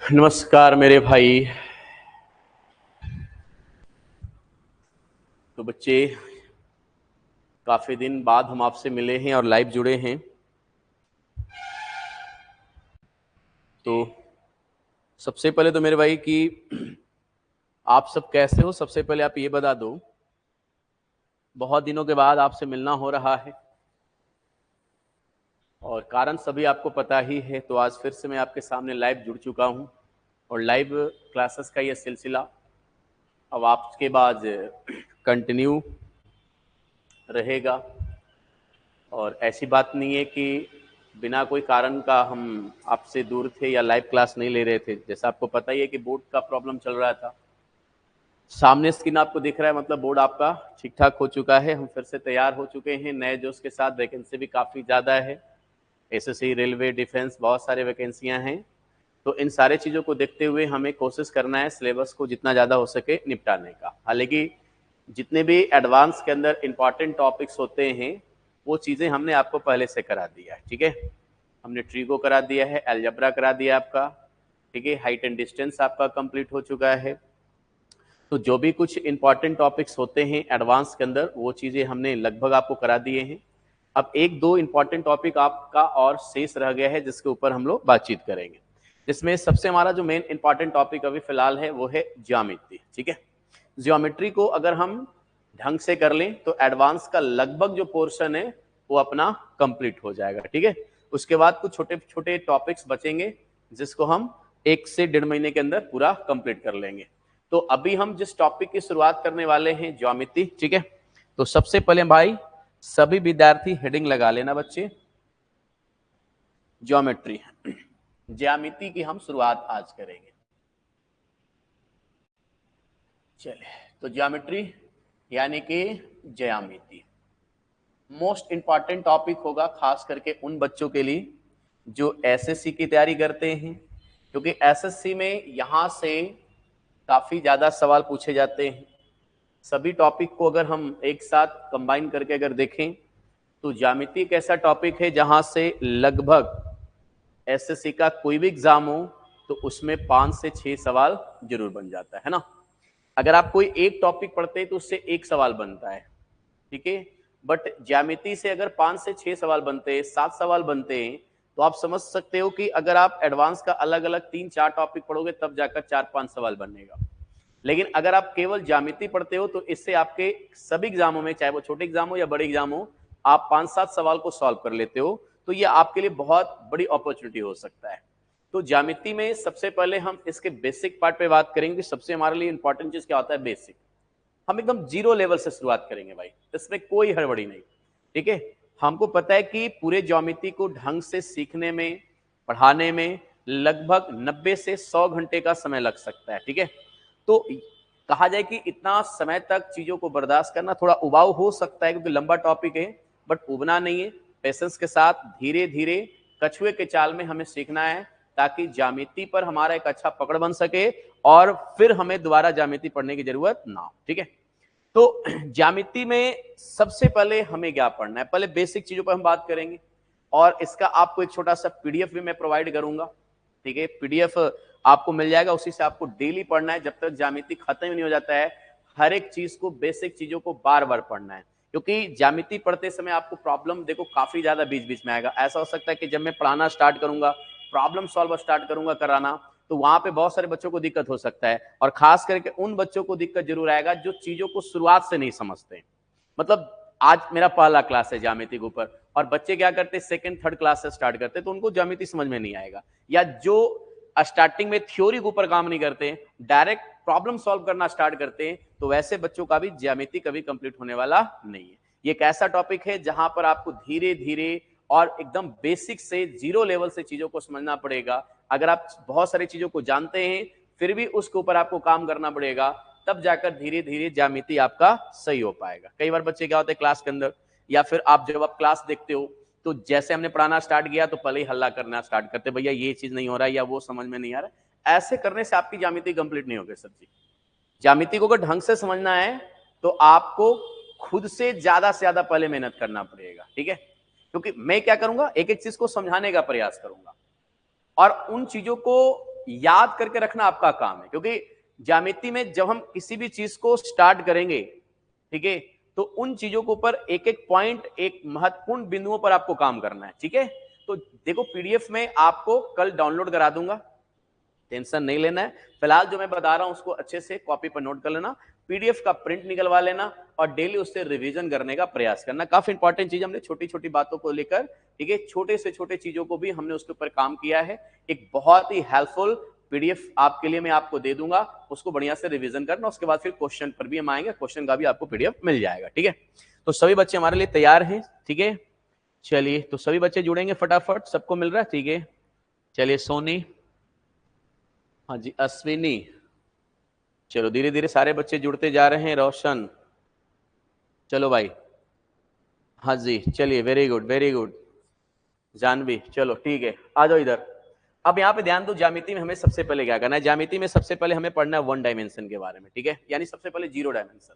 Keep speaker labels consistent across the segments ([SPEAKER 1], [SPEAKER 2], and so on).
[SPEAKER 1] नमस्कार मेरे भाई। तो बच्चे, काफी दिन बाद हम आपसे मिले हैं और लाइव जुड़े हैं। तो सबसे पहले तो मेरे भाई कि आप सब कैसे हो, सबसे पहले आप ये बता दो। बहुत दिनों के बाद आपसे मिलना हो रहा है और कारण सभी आपको पता ही है। तो आज फिर से मैं आपके सामने लाइव जुड़ चुका हूं और लाइव क्लासेस का ये सिलसिला अब आपके बाद कंटिन्यू रहेगा। और ऐसी बात नहीं है कि बिना कोई कारण का हम आपसे दूर थे या लाइव क्लास नहीं ले रहे थे। जैसा आपको पता ही है कि बोर्ड का प्रॉब्लम चल रहा था। सामने स्क्रीन आपको दिख रहा है, मतलब बोर्ड आपका ठीक ठाक हो चुका है। हम फिर से तैयार हो चुके हैं नए जोश के साथ। वैकेंसी भी काफ़ी ज़्यादा है, एसएससी, रेलवे, डिफेंस, बहुत सारे वैकेंसियाँ हैं। तो इन सारे चीज़ों को देखते हुए हमें कोशिश करना है सिलेबस को जितना ज़्यादा हो सके निपटाने का। हालांकि जितने भी एडवांस के अंदर इंपॉर्टेंट टॉपिक्स होते हैं वो चीज़ें हमने आपको पहले से करा दिया है। ठीक है, हमने ट्री को करा दिया है, अलजेब्रा करा दिया आपका। ठीक है, हाइट एंड डिस्टेंस आपका कंप्लीट हो चुका है। तो जो भी कुछ इंपॉर्टेंट टॉपिक्स होते हैं एडवांस के अंदर वो चीज़ें हमने लगभग आपको करा दिए हैं। अब एक दो इंपॉर्टेंट टॉपिक आपका और शेष रह गया है जिसके ऊपर हम लोग बातचीत करेंगे। जिसमें सबसे हमारा जो मेन इंपॉर्टेंट टॉपिक अभी फिलहाल है वो है ज्योमेट्री। ठीक है, ज्योमेट्री को अगर हम ढंग से कर लें तो एडवांस का लगभग जो पोर्शन है वो अपना कंप्लीट हो जाएगा। ठीक है, उसके बाद कुछ छोटे छोटे टॉपिक्स बचेंगे जिसको हम 1 से 1.5 महीने के अंदर पूरा कंप्लीट कर लेंगे। तो अभी हम जिस टॉपिक की शुरुआत करने वाले हैं ज्योमेट्री। ठीक है, तो सबसे पहले भाई सभी विद्यार्थी हेडिंग लगा लेना बच्चे, ज्योमेट्री। ज्यामिति की हम शुरुआत आज करेंगे। चलिए, तो ज्योमेट्री यानी कि ज्यामिति मोस्ट इंपॉर्टेंट टॉपिक होगा, खास करके उन बच्चों के लिए जो एसएससी की तैयारी करते हैं, क्योंकि एसएससी में यहां से काफी ज्यादा सवाल पूछे जाते हैं। सभी टॉपिक को अगर हम एक साथ कंबाइन करके अगर देखें तो ज्यामिति एक ऐसा टॉपिक है जहां से लगभग एसएससी का कोई भी एग्जाम हो तो उसमें 5 से 6 सवाल जरूर बन जाता है ना। अगर आप कोई एक टॉपिक पढ़ते हैं तो उससे एक सवाल बनता है। ठीक है, बट ज्यामिति से अगर 5 से 6 सवाल बनते हैं, 7 सवाल बनते हैं, तो आप समझ सकते हो कि अगर आप एडवांस का अलग अलग 3-4 टॉपिक पढ़ोगे तब जाकर 4-5 सवाल बनेगा। लेकिन अगर आप केवल ज्यामिति पढ़ते हो तो इससे आपके सभी एग्जामों में, चाहे वो छोटे एग्जाम हो या बड़े एग्जाम हो, आप 5-7 सवाल को सॉल्व कर लेते हो। तो ये आपके लिए बहुत बड़ी अपॉर्चुनिटी हो सकता है। तो ज्यामिति में सबसे पहले हम इसके बेसिक पार्ट पे बात करेंगे। सबसे हमारे लिए इंपॉर्टेंट चीज क्या होता है, बेसिक। हम एकदम जीरो लेवल से शुरुआत करेंगे भाई, इसमें कोई हड़बड़ी नहीं। ठीक है, हमको पता है कि पूरे ज्योमेट्री को ढंग से सीखने में, पढ़ाने में लगभग 90 से 100 घंटे का समय लग सकता है। ठीक है, तो कहा जाए कि इतना समय तक चीजों को बर्दाश्त करना थोड़ा उबाऊ हो सकता है क्योंकि लंबा टॉपिक है, बट उबना नहीं है। पेशेंस के साथ धीरे धीरे कछुए के चाल में हमें सीखना है ताकि ज्यामिति पर हमारा एक अच्छा पकड़ बन सके और फिर हमें दोबारा ज्यामिति पढ़ने की जरूरत ना हो। ठीक है, तो ज्यामिति में सबसे पहले हमें क्या पढ़ना है, पहले बेसिक चीजों पर हम बात करेंगे और इसका आपको एक छोटा सा पीडीएफ भी मैं प्रोवाइड करूंगा। ठीक है, पीडीएफ आपको मिल जाएगा, उसी से आपको डेली पढ़ना है जब तक ज्यामिति खत्म ही नहीं हो जाता है। हर एक चीज को, बेसिक चीजों को बार बार पढ़ना है, क्योंकि ज्यामिति पढ़ते समय आपको प्रॉब्लम देखो काफी ज्यादा बीच बीच में आएगा। ऐसा हो सकता है कि जब मैं पढ़ाना स्टार्ट करूंगा, प्रॉब्लम सॉल्व स्टार्ट करूंगा कराना, तो वहां पे बहुत सारे बच्चों को दिक्कत हो सकता है। और खास करके उन बच्चों को दिक्कत जरूर आएगा जो चीजों को शुरुआत से नहीं समझते। मतलब आज मेरा पहला क्लास है ज्यामिति के ऊपर और बच्चे क्या करते हैं, सेकंड थर्ड क्लास से स्टार्ट करते हैं, तो उनको ज्यामिति समझ में नहीं आएगा। या जो स्टार्टिंग में थ्योरी के ऊपर काम नहीं करते, डायरेक्ट प्रॉब्लम सॉल्व करना स्टार्ट करते हैं, तो वैसे बच्चों का भी ज्यामिति कभी कंप्लीट होने वाला नहीं है। ये एक ऐसा टॉपिक है जहां पर आपको धीरे धीरे और एकदम बेसिक से, जीरो लेवल से चीजों को समझना पड़ेगा। अगर आप बहुत सारी चीजों को जानते हैं फिर भी उसके ऊपर आपको काम करना पड़ेगा, तब जाकर धीरे धीरे ज्यामिति आपका सही हो पाएगा। कई बार बच्चे क्या होते हैं क्लास के अंदर, या फिर आप जब आप क्लास देखते हो तो जैसे हमने पढ़ाना स्टार्ट किया तो पहले ही हल्ला करना स्टार्ट करते, भैया ये चीज नहीं हो रहा है या वो समझ में नहीं आ रहा है। ऐसे करने से आपकी ज्यामिति कंप्लीट नहीं होगी सर जी। ज्यामिति को अगर ढंग से समझना है तो आपको खुद से ज्यादा पहले मेहनत करना पड़ेगा। ठीक है, क्योंकि मैं क्या करूंगा, एक एक चीज को समझाने का प्रयास करूंगा और उन चीजों को याद करके रखना आपका काम है, क्योंकि ज्यामिति में जब हम किसी भी चीज को स्टार्ट करेंगे, ठीक है, तो उन चीजों के ऊपर एक एक पॉइंट, एक महत्वपूर्ण बिंदुओं पर आपको काम करना है, ठीक है। तो देखो पीडीएफ में आपको कल डाउनलोड करा दूंगा, टेंशन नहीं लेना है। फिलहाल जो मैं बता रहा हूं उसको अच्छे से कॉपी पर नोट कर लेना, पीडीएफ का प्रिंट निकलवा लेना और डेली उससे रिवीजन करने का प्रयास करना। काफी इंपॉर्टेंट चीज हमने छोटी छोटी बातों को लेकर, ठीक है, छोटे से छोटे चीजों को भी हमने उसके ऊपर काम किया है। एक बहुत ही हेल्पफुल पीडीएफ आपके लिए मैं आपको दे दूंगा, उसको बढ़िया से रिवीजन करना। उसके बाद फिर क्वेश्चन पर भी हम आएंगे, क्वेश्चन का भी आपको पीडीएफ मिल जाएगा, ठीक है। तो सभी बच्चे हमारे लिए तैयार हैं, ठीक है। चलिए, तो सभी बच्चे जुड़ेंगे फटाफट, सबको मिल रहा है, ठीक है। चलिए सोनी, हाँ जी, अश्विनी, चलो धीरे धीरे सारे बच्चे जुड़ते जा रहे हैं। रोशन, चलो भाई, हाँ जी, चलिए, very good very good. Janvi, चलो ठीक है, आ जाओ इधर। अब यहाँ पे ध्यान दो, ज्यामिति में हमें सबसे पहले क्या करना है, ज्यामिति में सबसे पहले हमें पढ़ना है वन डायमेंशन के बारे में, ठीक है, यानी सबसे पहले जीरो डायमेंशन।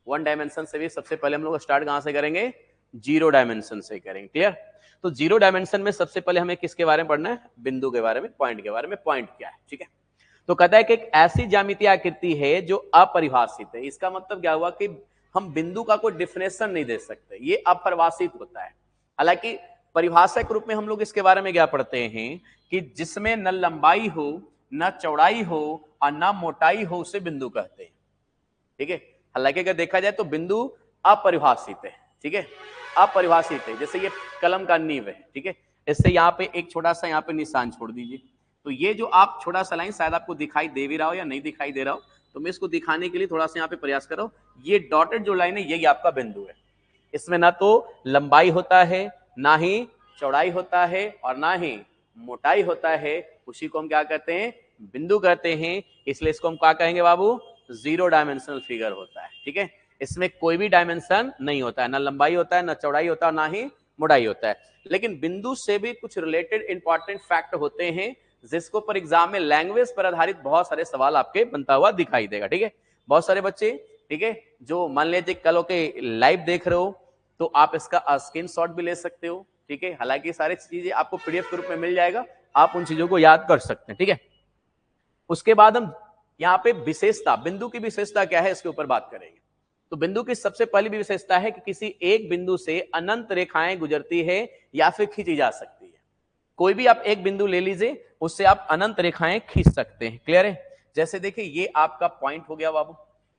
[SPEAKER 1] वन डायमेंशन से भी सबसे पहले हम लोग स्टार्ट कहां से करेंगे, जीरो डायमेंशन से करेंगे, क्लियर। तो जीरो डायमेंशन में सबसे पहले हमें किसके बारे में पढ़ना है, बिंदु के बारे में, पॉइंट के बारे में। पॉइंट क्या है, ठीक है। तो कहता है कि एक ऐसी ज्यामितीय आकृति है जो अपरिभाषित है। इसका मतलब क्या हुआ कि हम बिंदु का कोई डिफिनेशन नहीं दे सकते, ये अपरिभाषित होता है। हालांकि परिभाषा के रूप में हम लोग इसके बारे में क्या पढ़ते हैं कि जिसमें न लंबाई हो, न चौड़ाई हो और न मोटाई हो, उसे बिंदु कहते हैं, ठीक है। हालांकि अगर देखा जाए तो बिंदु अपरिभाषित है, ठीक है, अपरिभाषित है। जैसे ये कलम का नींव है, ठीक है, इससे यहाँ पे एक छोटा सा यहाँ पे निशान छोड़ दीजिए। तो ये जो आप छोटा सा लाइन शायद आपको दिखाई दे भी रहा हो या नहीं दिखाई दे रहा हो, तो मैं इसको दिखाने के लिए थोड़ा सा यहाँ पे प्रयास कर रहा हूं। ये डॉटेड जो लाइन है यही आपका बिंदु है। इसमें ना तो लंबाई होता है, ना ही चौड़ाई होता है और ना ही मोटाई होता है, उसी को हम क्या कहते हैं, बिंदु कहते हैं। इसलिए इसको हम क्या कहेंगे बाबू, जीरो डायमेंशनल फिगर होता है, ठीक है। इसमें कोई भी डायमेंशन नहीं होता है, ना लंबाई होता है, ना चौड़ाई होता है, ना ही मोटाई होता है। लेकिन बिंदु से भी कुछ रिलेटेड इंपॉर्टेंट फैक्ट होते हैं, जिसको पर एग्जाम में लैंग्वेज पर आधारित बहुत सारे सवाल आपके बनता हुआ दिखाई देगा, ठीक है। बहुत सारे बच्चे, ठीक है, जो मान लीजिए कल के लाइव देख रहे हो, तो आप इसका स्क्रीनशॉट भी ले सकते हो, ठीक है। हालांकि सारी चीजें आपको पीडीएफ के रूप में मिल जाएगा, आप उन चीजों को याद कर सकते हैं, ठीक है। उसके बाद हम यहाँ पे विशेषता, बिंदु की विशेषता क्या है, इसके ऊपर बात करेंगे। तो बिंदु की सबसे पहली विशेषता है कि किसी एक बिंदु से अनंत रेखाएं गुजरती है या फिर खींची जा सकती है। कोई भी आप एक बिंदु ले लीजिए, उससे आप अनंत रेखाएं खींच सकते हैं, क्लियर है। जैसे देखिए ये आपका पॉइंट हो गया बाबू,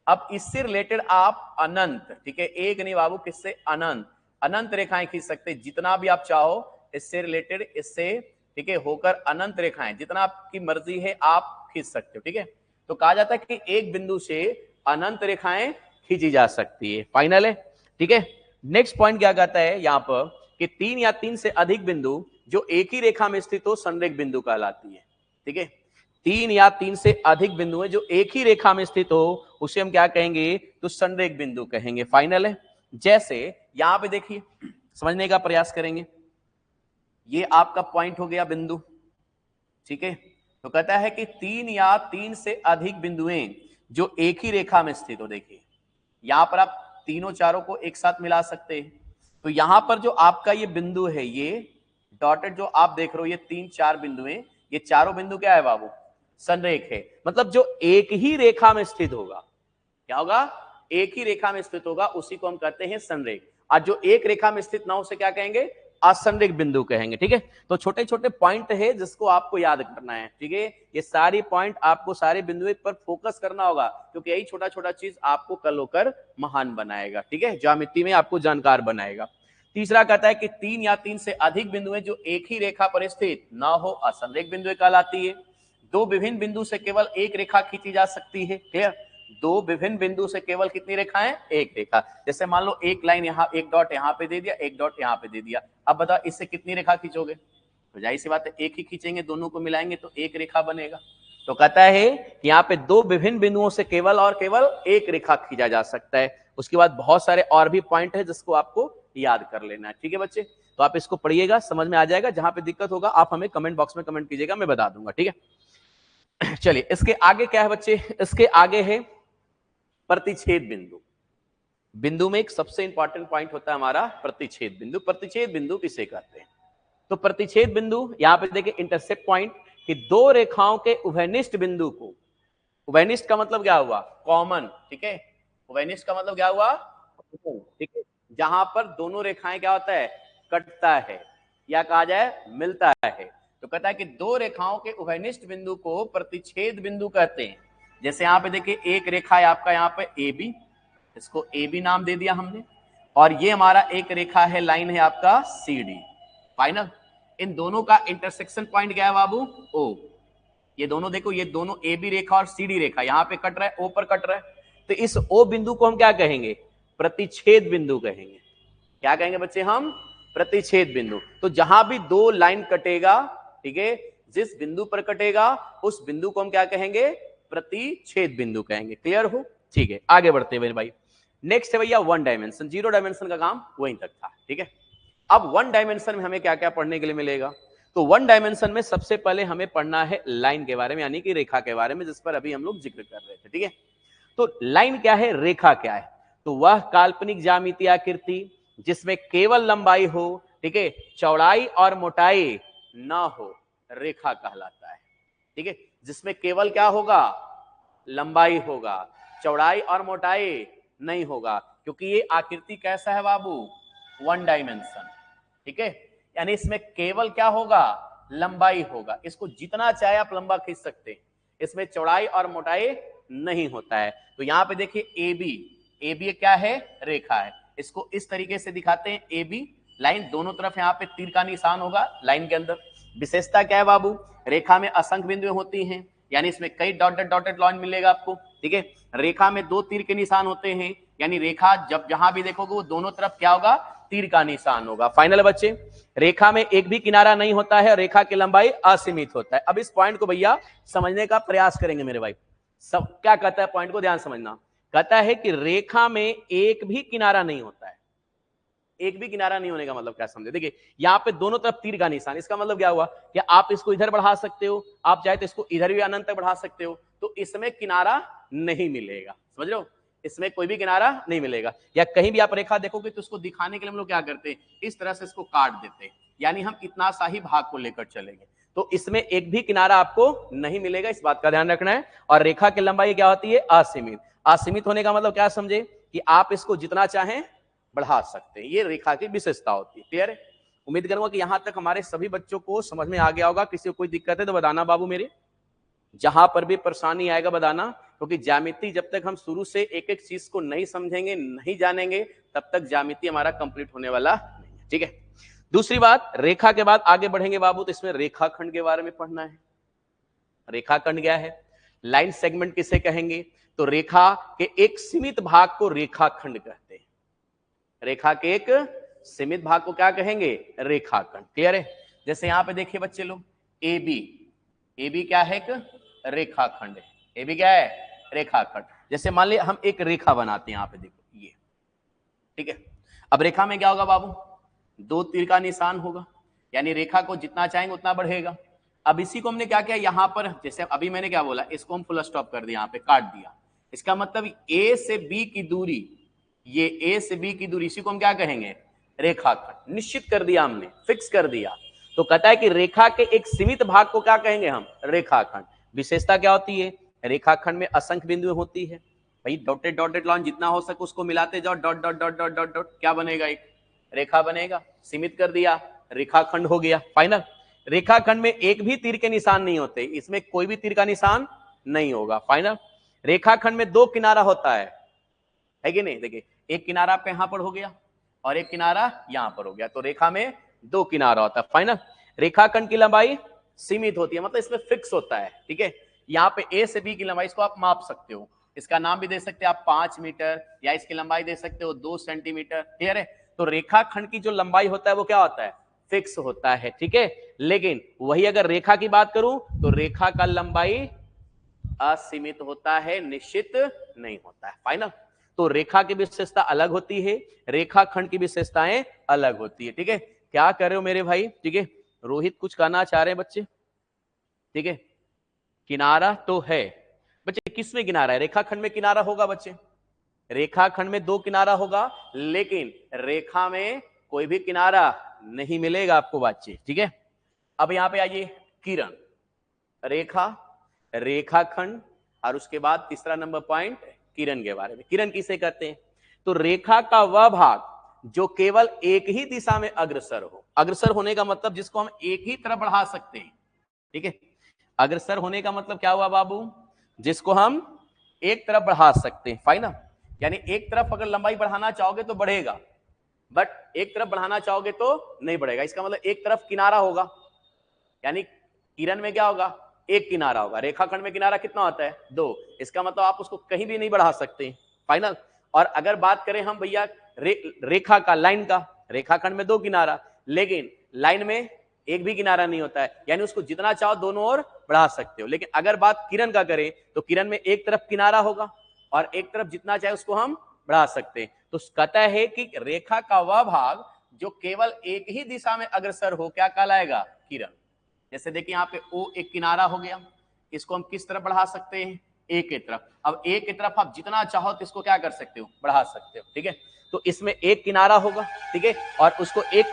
[SPEAKER 1] अब इससे रिलेटेड आप अनंत, ठीक है, एक नहीं बाबू, किससे, अनंत, अनंत रेखाएं खींच सकते हैं, जितना भी आप चाहो इससे रिलेटेड, इससे, ठीक है, होकर अनंत रेखाएं जितना आपकी मर्जी है आप खींच सकते हो, ठीक है। तो कहा जाता है कि एक बिंदु से अनंत रेखाएं खींची जा सकती है, फाइनल है, ठीक है। नेक्स्ट पॉइंट क्या कहता है यहाँ पर कि तीन या तीन से अधिक बिंदु जो एक ही रेखा में स्थित हो संरेख बिंदु कहलाती है, ठीक है। तीन या तीन से अधिक बिंदु है जो एक ही रेखा में स्थित हो, उसे हम क्या कहेंगे, तो संरेख बिंदु कहेंगे, फाइनल है। जैसे यहां पे देखिए, समझने का प्रयास करेंगे, ये आपका पॉइंट हो गया बिंदु, ठीक है। तो कहता है कि तीन या तीन से अधिक बिंदुएं जो एक ही रेखा में स्थित हो, देखिए यहां पर आप तीनों चारों को एक साथ मिला सकते हैं। तो यहां पर जो आपका ये बिंदु है, ये डॉटेड जो आप देख रहे हो, ये तीन चार बिंदुएं, ये चारों बिंदु क्या है बाबू, संरेख है। मतलब जो एक ही रेखा में स्थित होगा, क्या होगा, एक ही रेखा में स्थित होगा, उसी को हम कहते हैं संरेख। और जो एक रेखा में स्थित ना हो, उसे क्या कहेंगे, असंरेख बिंदु कहेंगे, ठीक है। तो छोटे छोटे पॉइंट है जिसको आपको याद करना है, ठीक है। ये सारी पॉइंट आपको सारे बिंदुओं पर फोकस करना होगा, क्योंकि यही छोटा छोटा चीज आपको कल होकर महान बनाएगा, ठीक है, ज्यामिति में आपको जानकार बनाएगा। तीसरा कहता है कि तीन या तीन से अधिक बिंदुएं जो एक ही रेखा पर स्थित ना हो, असंरेख बिंदु कहलाती है। दो विभिन्न बिंदु से केवल एक रेखा खींची जा सकती है, क्लियर। दो विभिन्न बिंदु से केवल कितनी रेखाएं, एक रेखा। जैसे मान लो एक लाइन यहाँ, एक डॉट यहाँ पे दे दिया, एक डॉट यहाँ पे दे दिया, अब बताओ इससे कितनी रेखा खींचोगे, तो जाहिर सी बात है एक ही खींचेंगे, दोनों को मिलाएंगे तो एक रेखा बनेगा। तो कहता है कि यहाँ पे दो विभिन्न बिंदुओं से केवल और केवल एक रेखा खींचा जा सकता है। उसके बाद बहुत सारे और भी पॉइंट है जिसको आपको याद कर लेना है, ठीक है बच्चे। तो आप इसको पढ़िएगा, समझ में आ जाएगा। जहां पे दिक्कत होगा आप हमें कमेंट बॉक्स में कमेंट कीजिएगा, मैं बता दूंगा, ठीक है। चलिए इसके आगे क्या है बच्चे, इसके आगे है प्रतिच्छेद बिंदु। बिंदु में एक सबसे इंपॉर्टेंट पॉइंट होता है हमारा प्रतिच्छेद बिंदु। प्रतिच्छेद बिंदु किसे कहते हैं, तो प्रतिच्छेद बिंदु, यहां पे देखिए इंटरसेप्ट पॉइंट, कि दो रेखाओं के उभयनिष्ठ बिंदु को, उभयनिष्ठ का मतलब क्या हुआ, कॉमन, ठीक है, उभयनिष्ठ का मतलब क्या हुआ, ठीक है, जहां पर दोनों रेखाएं क्या होता है, कटता है या कहा जाए मिलता है। तो कहता है कि दो रेखाओं के उभयनिष्ठ बिंदु को प्रतिच्छेद बिंदु कहते हैं। जैसे यहां पे देखिए एक रेखा है आपका यहाँ पे ए बी, इसको ए बी नाम दे दिया हमने, और ये हमारा एक रेखा है, लाइन है आपका सी डी, फाइनल। इन दोनों का इंटरसेक्शन पॉइंट क्या है बाबू, ओ। ये दोनों देखो, ये दोनों ए बी रेखा और सी डी रेखा यहाँ पे कट रहा है, ओ पर कट रहा है, तो इस ओ बिंदु को हम क्या कहेंगे, प्रतिच्छेद बिंदु कहेंगे। क्या कहेंगे बच्चे हम, प्रतिच्छेद बिंदु। तो जहां भी दो लाइन कटेगा, ठीक है, जिस बिंदु पर कटेगा उस बिंदु को हम क्या कहेंगे, प्रतिच्छेद बिंदु कहेंगे। क्लियर हो, ठीक है, आगे बढ़ते हैं भाई। नेक्स्ट है भैया वन डायमेंशन। जीरो डायमेंशन का काम वहीं तक था, ठीक है। अब वन डायमेंशन में हमें क्या क्या पढ़ने के लिए मिलेगा, तो वन डायमेंशन में सबसे पहले हमें पढ़ना है लाइन के बारे में, यानी कि रेखा के बारे में, जिस पर अभी हम लोग जिक्र कर रहे थे, ठीक है। तो लाइन क्या है, रेखा क्या है, तो वह काल्पनिक ज्यामितीय आकृति जिसमें केवल लंबाई हो, ठीक है, चौड़ाई और मोटाई ना हो, रेखा कहलाता है, ठीक है। जिसमें केवल क्या होगा, लंबाई होगा, चौड़ाई और मोटाई नहीं होगा, क्योंकि ये आकृति कैसा है बाबू, वन डायमेंशन, ठीक है। यानी इसमें केवल क्या होगा, लंबाई होगा, इसको जितना चाहे आप लंबा खींच सकते हैं, इसमें चौड़ाई और मोटाई नहीं होता है। तो यहां पे देखिए ए बी, ए बी क्या है, रेखा है, इसको इस तरीके से दिखाते हैं, ए बी लाइन, दोनों तरफ यहाँ पे तीर का निशान होगा लाइन के अंदर। विशेषता क्या है बाबू, रेखा में असंख्य बिंदुएं होती हैं, यानी इसमें कई डॉटेड डॉटेड लाइन मिलेगा आपको, ठीक है। रेखा में दो तीर के निशान होते हैं, यानी रेखा जब जहां भी देखोगे वो दोनों तरफ क्या होगा, तीर का निशान होगा। फाइनल बच्चे, रेखा में एक भी किनारा नहीं होता है, रेखा की लंबाई असीमित होता है। अब इस पॉइंट को भैया समझने का प्रयास करेंगे मेरे भाई। सब क्या कहता है, पॉइंट को ध्यान समझना। कहता है कि रेखा में एक भी किनारा नहीं होता है। एक भी किनारा नहीं होने का मतलब क्या समझे, देखिए यहाँ पे दोनों तरफ तीर का निशान, इसका मतलब क्या हुआ कि आप इसको इधर बढ़ा सकते हो, आप चाहे तो इसको इधर भी अनंत तक बढ़ा सकते हो, तो इसमें किनारा नहीं मिलेगा, समझ रहे हो, इसमें कोई भी किनारा नहीं मिलेगा। या कहीं भी आप रेखा देखोगे तो उसको दिखाने के लिए हम लोग क्या करते हैं, इस तरह से इसको काट देते हैं, यानी हम इतना सा ही भाग को लेकर चलेंगे, तो इसमें एक भी किनारा आपको नहीं मिलेगा, इस बात का ध्यान रखना है। और रेखा की लंबाई क्या होती है, असीमित। असीमित होने का मतलब क्या समझे, कि आप इसको जितना चाहें बढ़ा सकते हैं, ये रेखा की विशेषता होती है। क्लियर है, उम्मीद करूंगा कि यहां तक हमारे सभी बच्चों को समझ में आ गया होगा। किसी को कोई दिक्कत है तो बताना बाबू मेरे, जहां पर भी परेशानी आएगा बताना, क्योंकि ज्यामिति जब तक हम शुरू से एक एक चीज को नहीं समझेंगे, नहीं जानेंगे, तब तक ज्यामिति हमारा कंप्लीट होने वाला नहीं है, ठीक है। दूसरी बात, रेखा के बाद आगे बढ़ेंगे बाबू, तो इसमें रेखाखंड के बारे में पढ़ना है। रेखाखंड क्या है, लाइन सेगमेंट किसे कहेंगे, तो रेखा के एक सीमित भाग को रेखाखंड कहते हैं। रेखा के एक सीमित भाग को क्या कहेंगे, रेखाखंड। क्लियर है, जैसे यहां पे देखिए बच्चे लोग, ए बी, ए बी क्या है, एक रेखाखंड है, ए बी क्या है, रेखाखंड। जैसे मान लीजिए हम एक रेखा बनाते हैं, यहां पे देखो ये, ठीक है। अब रेखा में क्या होगा बाबू, दो तीर का निशान होगा, यानी रेखा को जितना चाहेंगे उतना बढ़ेगा। अब इसी को हमने क्या किया, यहां पर जैसे अभी मैंने क्या बोला, इसको हम फुल स्टॉप कर दिया, यहां पे काट दिया। इसका मतलब ए से बी की दूरी, ये ए से बी की दूरी, इसी को हम क्या कहेंगे, रेखाखंड। निश्चित कर दिया हमने, फिक्स कर दिया। तो कहता है कि रेखा के एक सीमित भाग को क्या कहेंगे हम, रेखाखंड। विशेषता क्या होती है, रेखाखंड में असंख्य बिंदुएं होती है भाई, डॉटेड डॉटेड लाइन जितना हो सके उसको मिलाते जाओ, dot dot dot dot dot dot, क्या बनेगा, एक रेखा बनेगा। सीमित कर दिया, रेखाखंड हो गया। फाइनल, रेखाखंड में एक भी तीर के निशान नहीं होते, इसमें कोई भी तीर का निशान नहीं होगा। फाइनल, रेखाखंड में दो किनारा होता है कि नहीं, देखिए एक किनारा आपका यहां पर हो गया और एक किनारा यहां पर हो गया, तो रेखा में दो किनारा होता है। फाइनल, रेखाखंड की लंबाई सीमित होती है, मतलब इसमें फिक्स होता है, ठीक है। यहाँ पे ए से बी की लंबाई, इसको आप माप सकते हो, इसका नाम भी दे सकते हैं आप 5 मीटर, या इसकी लंबाई दे सकते हो 2 सेंटीमीटर। क्लियर है, तो रेखाखंड की जो लंबाई होता है वो क्या होता है, फिक्स होता है, ठीक है। लेकिन वही अगर रेखा की बात करूं तो रेखा का लंबाई असीमित होता है, निश्चित नहीं होता है। फाइनल, तो रेखा की विशेषता अलग होती है, रेखाखंड की विशेषताएं अलग होती है, ठीक है। क्या कर रहे हो मेरे भाई, ठीक है। रोहित कुछ कहना चाह रहे हैं बच्चे, ठीक है। किनारा तो है बच्चे, किसमें किनारा है, रेखाखंड में किनारा होगा बच्चे, रेखाखंड में दो किनारा होगा, लेकिन रेखा में कोई भी किनारा नहीं मिलेगा आपको बच्चे, ठीक है। अब यहां पे आइए, किरण, रेखा, रेखाखंड, और उसके बाद तीसरा नंबर पॉइंट किरण के बारे में। किरण किसे कहते हैं? तो रेखा का वह भाग जो केवल एक ही दिशा में अग्रसर हो। अग्रसर होने का मतलब जिसको हम एक ही तरफ बढ़ा सकते हैं, ठीक है। अग्रसर होने का मतलब क्या हुआ बाबू? जिसको हम एक तरफ बढ़ा सकते हैं, फाइनल। यानी एक तरफ अगर लंबाई बढ़ाना चाहोगे तो बढ़ेगा, बट एक तरफ बढ़ाना चाहोगे तो नहीं बढ़ेगा। इसका मतलब एक तरफ किनारा होगा, यानी किरण में क्या होगा? एक किनारा होगा। रेखाखंड में किनारा कितना होता है? 2। इसका मतलब आप उसको कहीं भी नहीं बढ़ा सकते, फाइनल। और अगर बात करें हम भैया रेखा का, लाइन का, रेखाखंड में 2 किनारा, लेकिन लाइन में एक भी किनारा नहीं होता है, यानी उसको जितना चाहो दोनों ओर बढ़ा सकते हो। लेकिन अगर बात किरण का करें तो किरण में एक तरफ किनारा होगा और एक तरफ जितना चाहे उसको हम बढ़ा सकते हैं। तो कहता है कि रेखा का वह भाग जो केवल एक ही दिशा में अग्रसर हो, क्या कहलाएगा? किरण। जैसे देखिए यहाँ पे O एक किनारा हो गया, इसको हम किस तरफ बढ़ा सकते हैं? एक की तरफ। अब एक की तरफ आप जितना चाहो तो इसको क्या कर सकते हो? बढ़ा सकते हो, ठीक है। तो इसमें एक किनारा होगा, ठीक है, और उसको एक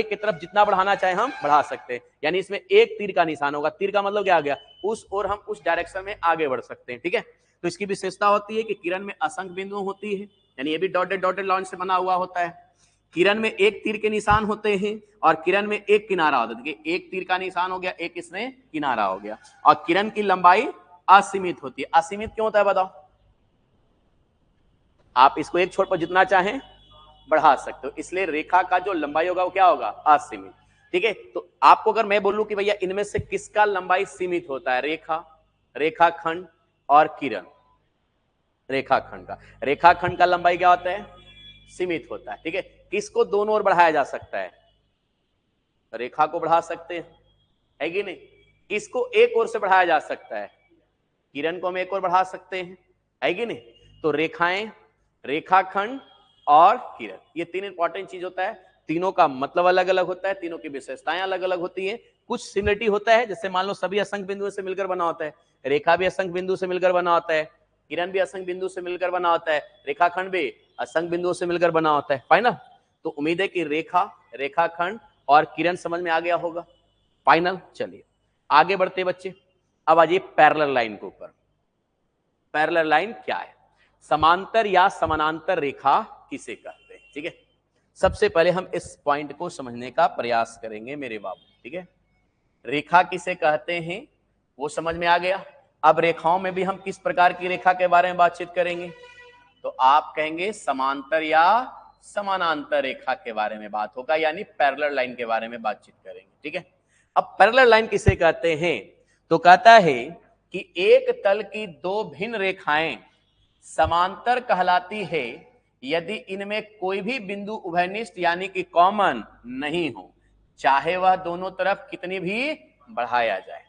[SPEAKER 1] की तरफ जितना बढ़ाना चाहे हम बढ़ा सकते हैं। यानी इसमें एक तीर का निशान होगा। तीर का मतलब क्या आ गया? उस और हम उस डायरेक्शन में आगे बढ़ सकते हैं, ठीक है। तो इसकी विशेषता होती है कि किरण में असंख्य बिंदु होती है, यानी ये भी डॉटेड डॉटेड लाइन से बना हुआ होता है। किरण में एक तीर के निशान होते हैं और किरण में एक किनारा होता है। देखिए एक तीर का निशान हो गया, एक इसमें किनारा हो गया। और किरण की लंबाई असीमित होती है। असीमित क्यों होता है बताओ? आप इसको एक छोर पर जितना चाहें बढ़ा सकते हो, इसलिए रेखा का जो लंबाई होगा वो क्या होगा? असीमित, ठीक है। तो आपको अगर मैं बोलूं कि भैया इनमें से किसका लंबाई सीमित होता है? रेखा, रेखाखंड और किरण। रेखाखंड का लंबाई क्या होता है? सीमित होता है, ठीक है। किसको दोनों ओर बढ़ाया जा सकता है? रेखा को बढ़ा सकते हैं, है कि नहीं? किसको एक ओर से बढ़ाया जा सकता है? किरण को हम एक ओर बढ़ा सकते हैं, है कि नहीं? तो रेखाएं, रेखाखंड और किरण, ये 3 इंपॉर्टेंट चीज होता है। तीनों का मतलब अलग अलग होता है, तीनों की विशेषताएं अलग अलग होती हैं। कुछ सिमिलरिटी होता है, जैसे मान लो सभी असंख्य बिंदुओं से मिलकर बना होता है। रेखा भी असंख्य बिंदु से मिलकर बना होता है, किरण भी असंख्य बिंदु से मिलकर बना होता है, रेखाखंड भी असंख्य बिंदुओं से मिलकर बना होता है, फाइनल। तो उम्मीद है कि रेखा, रेखाखंड और किरण समझ में आ गया होगा, फाइनल। चलिए आगे बढ़ते बच्चे। अब आ जाइए पैरेलल लाइन के ऊपर। पैरेलल लाइन क्या है? समांतर या समानांतर रेखा किसे कहते हैं, ठीक है। सबसे पहले हम इस पॉइंट को समझने का प्रयास करेंगे मेरे बाबू, ठीक है। रेखा किसे कहते हैं वो समझ में आ गया। अब रेखाओं में भी हम किस प्रकार की रेखा के बारे में बातचीत करेंगे? तो आप कहेंगे समांतर या समानांतर रेखा के बारे में बात होगा, यानी पैरेलल लाइन के बारे में बातचीत करेंगे, ठीक है। अब पैरेलल लाइन किसे कहते हैं? तो कहता है कि एक तल की 2 भिन्न रेखाएं समांतर कहलाती है यदि इनमें कोई भी बिंदु उभयनिष्ठ यानी कि कॉमन नहीं हो, चाहे वह दोनों तरफ कितनी भी बढ़ाया जाए।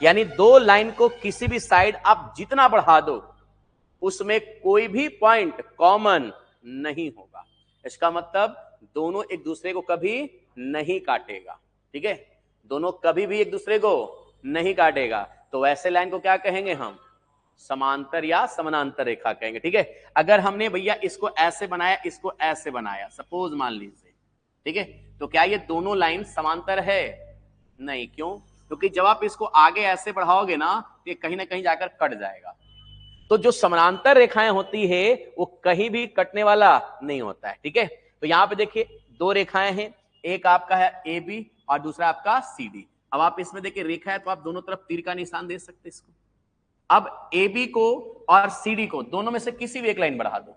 [SPEAKER 1] यानी 2 लाइन को किसी भी साइड आप जितना बढ़ा दो उसमें कोई भी पॉइंट कॉमन नहीं होगा। इसका मतलब दोनों एक दूसरे को कभी नहीं काटेगा, ठीक है। दोनों कभी भी एक दूसरे को नहीं काटेगा। तो वैसे लाइन को क्या कहेंगे हम? समांतर या समानांतर रेखा कहेंगे, ठीक है। अगर हमने भैया इसको ऐसे बनाया, इसको ऐसे बनाया, सपोज मान लीजिए, ठीक है, तो क्या ये दोनों लाइन समांतर है? नहीं। क्यों? क्योंकि जब आप इसको आगे ऐसे बढ़ाओगे ना तो ये कहीं ना कहीं जाकर कट जाएगा। तो जो समानांतर रेखाएं होती है वो कहीं भी कटने वाला नहीं होता है, ठीक है। तो यहां पे देखिए 2 रेखाएं हैं, एक आपका है ए बी और दूसरा आपका सी डी। अब आप इसमें देखिए रेखा है तो आप दोनों तरफ तीर का निशान दे सकते हैं इसको। अब ए बी को और सी डी को दोनों में से किसी भी एक लाइन बढ़ा दो,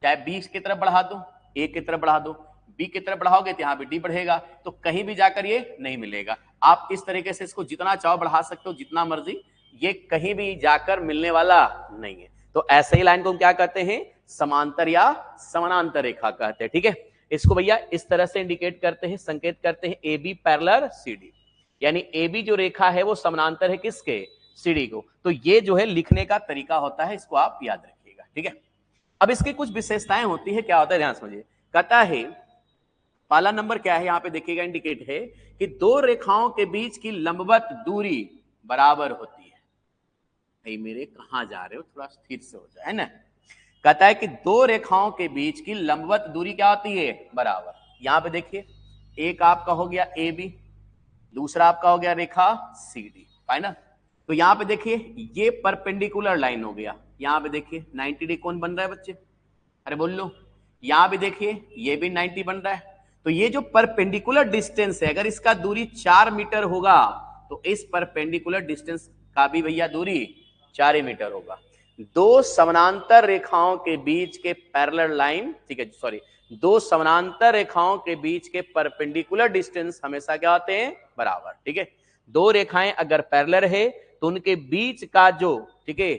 [SPEAKER 1] चाहे बी की तरफ बढ़ा दो, ए की तरफ बढ़ा दो, बी की तरफ बढ़ाओगे तो यहां पे डी बढ़ेगा, तो कहीं भी जाकर ये नहीं मिलेगा। आप इस तरीके से इसको जितना चाहो बढ़ा सकते हो, जितना मर्जी, ये कहीं भी जाकर मिलने वाला नहीं है। तो ऐसे ही लाइन को हम क्या कहते हैं? समांतर या समानांतर रेखा कहते हैं, ठीक है। इसको भैया इस तरह से इंडिकेट करते हैं, संकेत करते हैं, A B parallel C D, यानी ए बी जो रेखा है वो समानांतर है किसके? सी डी को। तो ये जो है लिखने का तरीका होता है, इसको आप याद रखिएगा, ठीक है। अब इसकी कुछ विशेषताएं होती है, क्या होता है ध्यान समझिए। कहता है पहला नंबर क्या है, यहां पे देखिएगा इंडिकेट है कि 2 रेखाओं के बीच की लंबवत दूरी बराबर होती है। भाई मेरे कहां जा रहे हो, थोड़ा स्थिर से हो जाए, है ना। कहता है कि 2 रेखाओं के बीच की लंबवत दूरी क्या होती है? बराबर। यहां पे देखिए एक आपका हो गया ए बी, दूसरा आपका हो गया रेखा सी डी, फाइनल। तो यहां पे देखिए ये परपेंडिकुलर लाइन हो गया, यहां पे देखिए 90 डिग्री कौन बन रहा है बच्चे, अरे बोल लो, यहां भी देखिए ये भी 90 बन रहा है। तो ये जो परपेंडिकुलर डिस्टेंस है, अगर इसका दूरी 4 मीटर होगा तो इस परपेंडिकुलर डिस्टेंस का भी भैया दूरी 4 मीटर होगा। दो समानांतर रेखाओं के बीच के पैरेलल लाइन, ठीक है सॉरी, दो समानांतर रेखाओं के बीच के परपेंडिकुलर डिस्टेंस हमेशा क्या होते हैं, बराबर। ठीक है, दो रेखाएं अगर पैरेलल है तो उनके बीच का जो, ठीक है,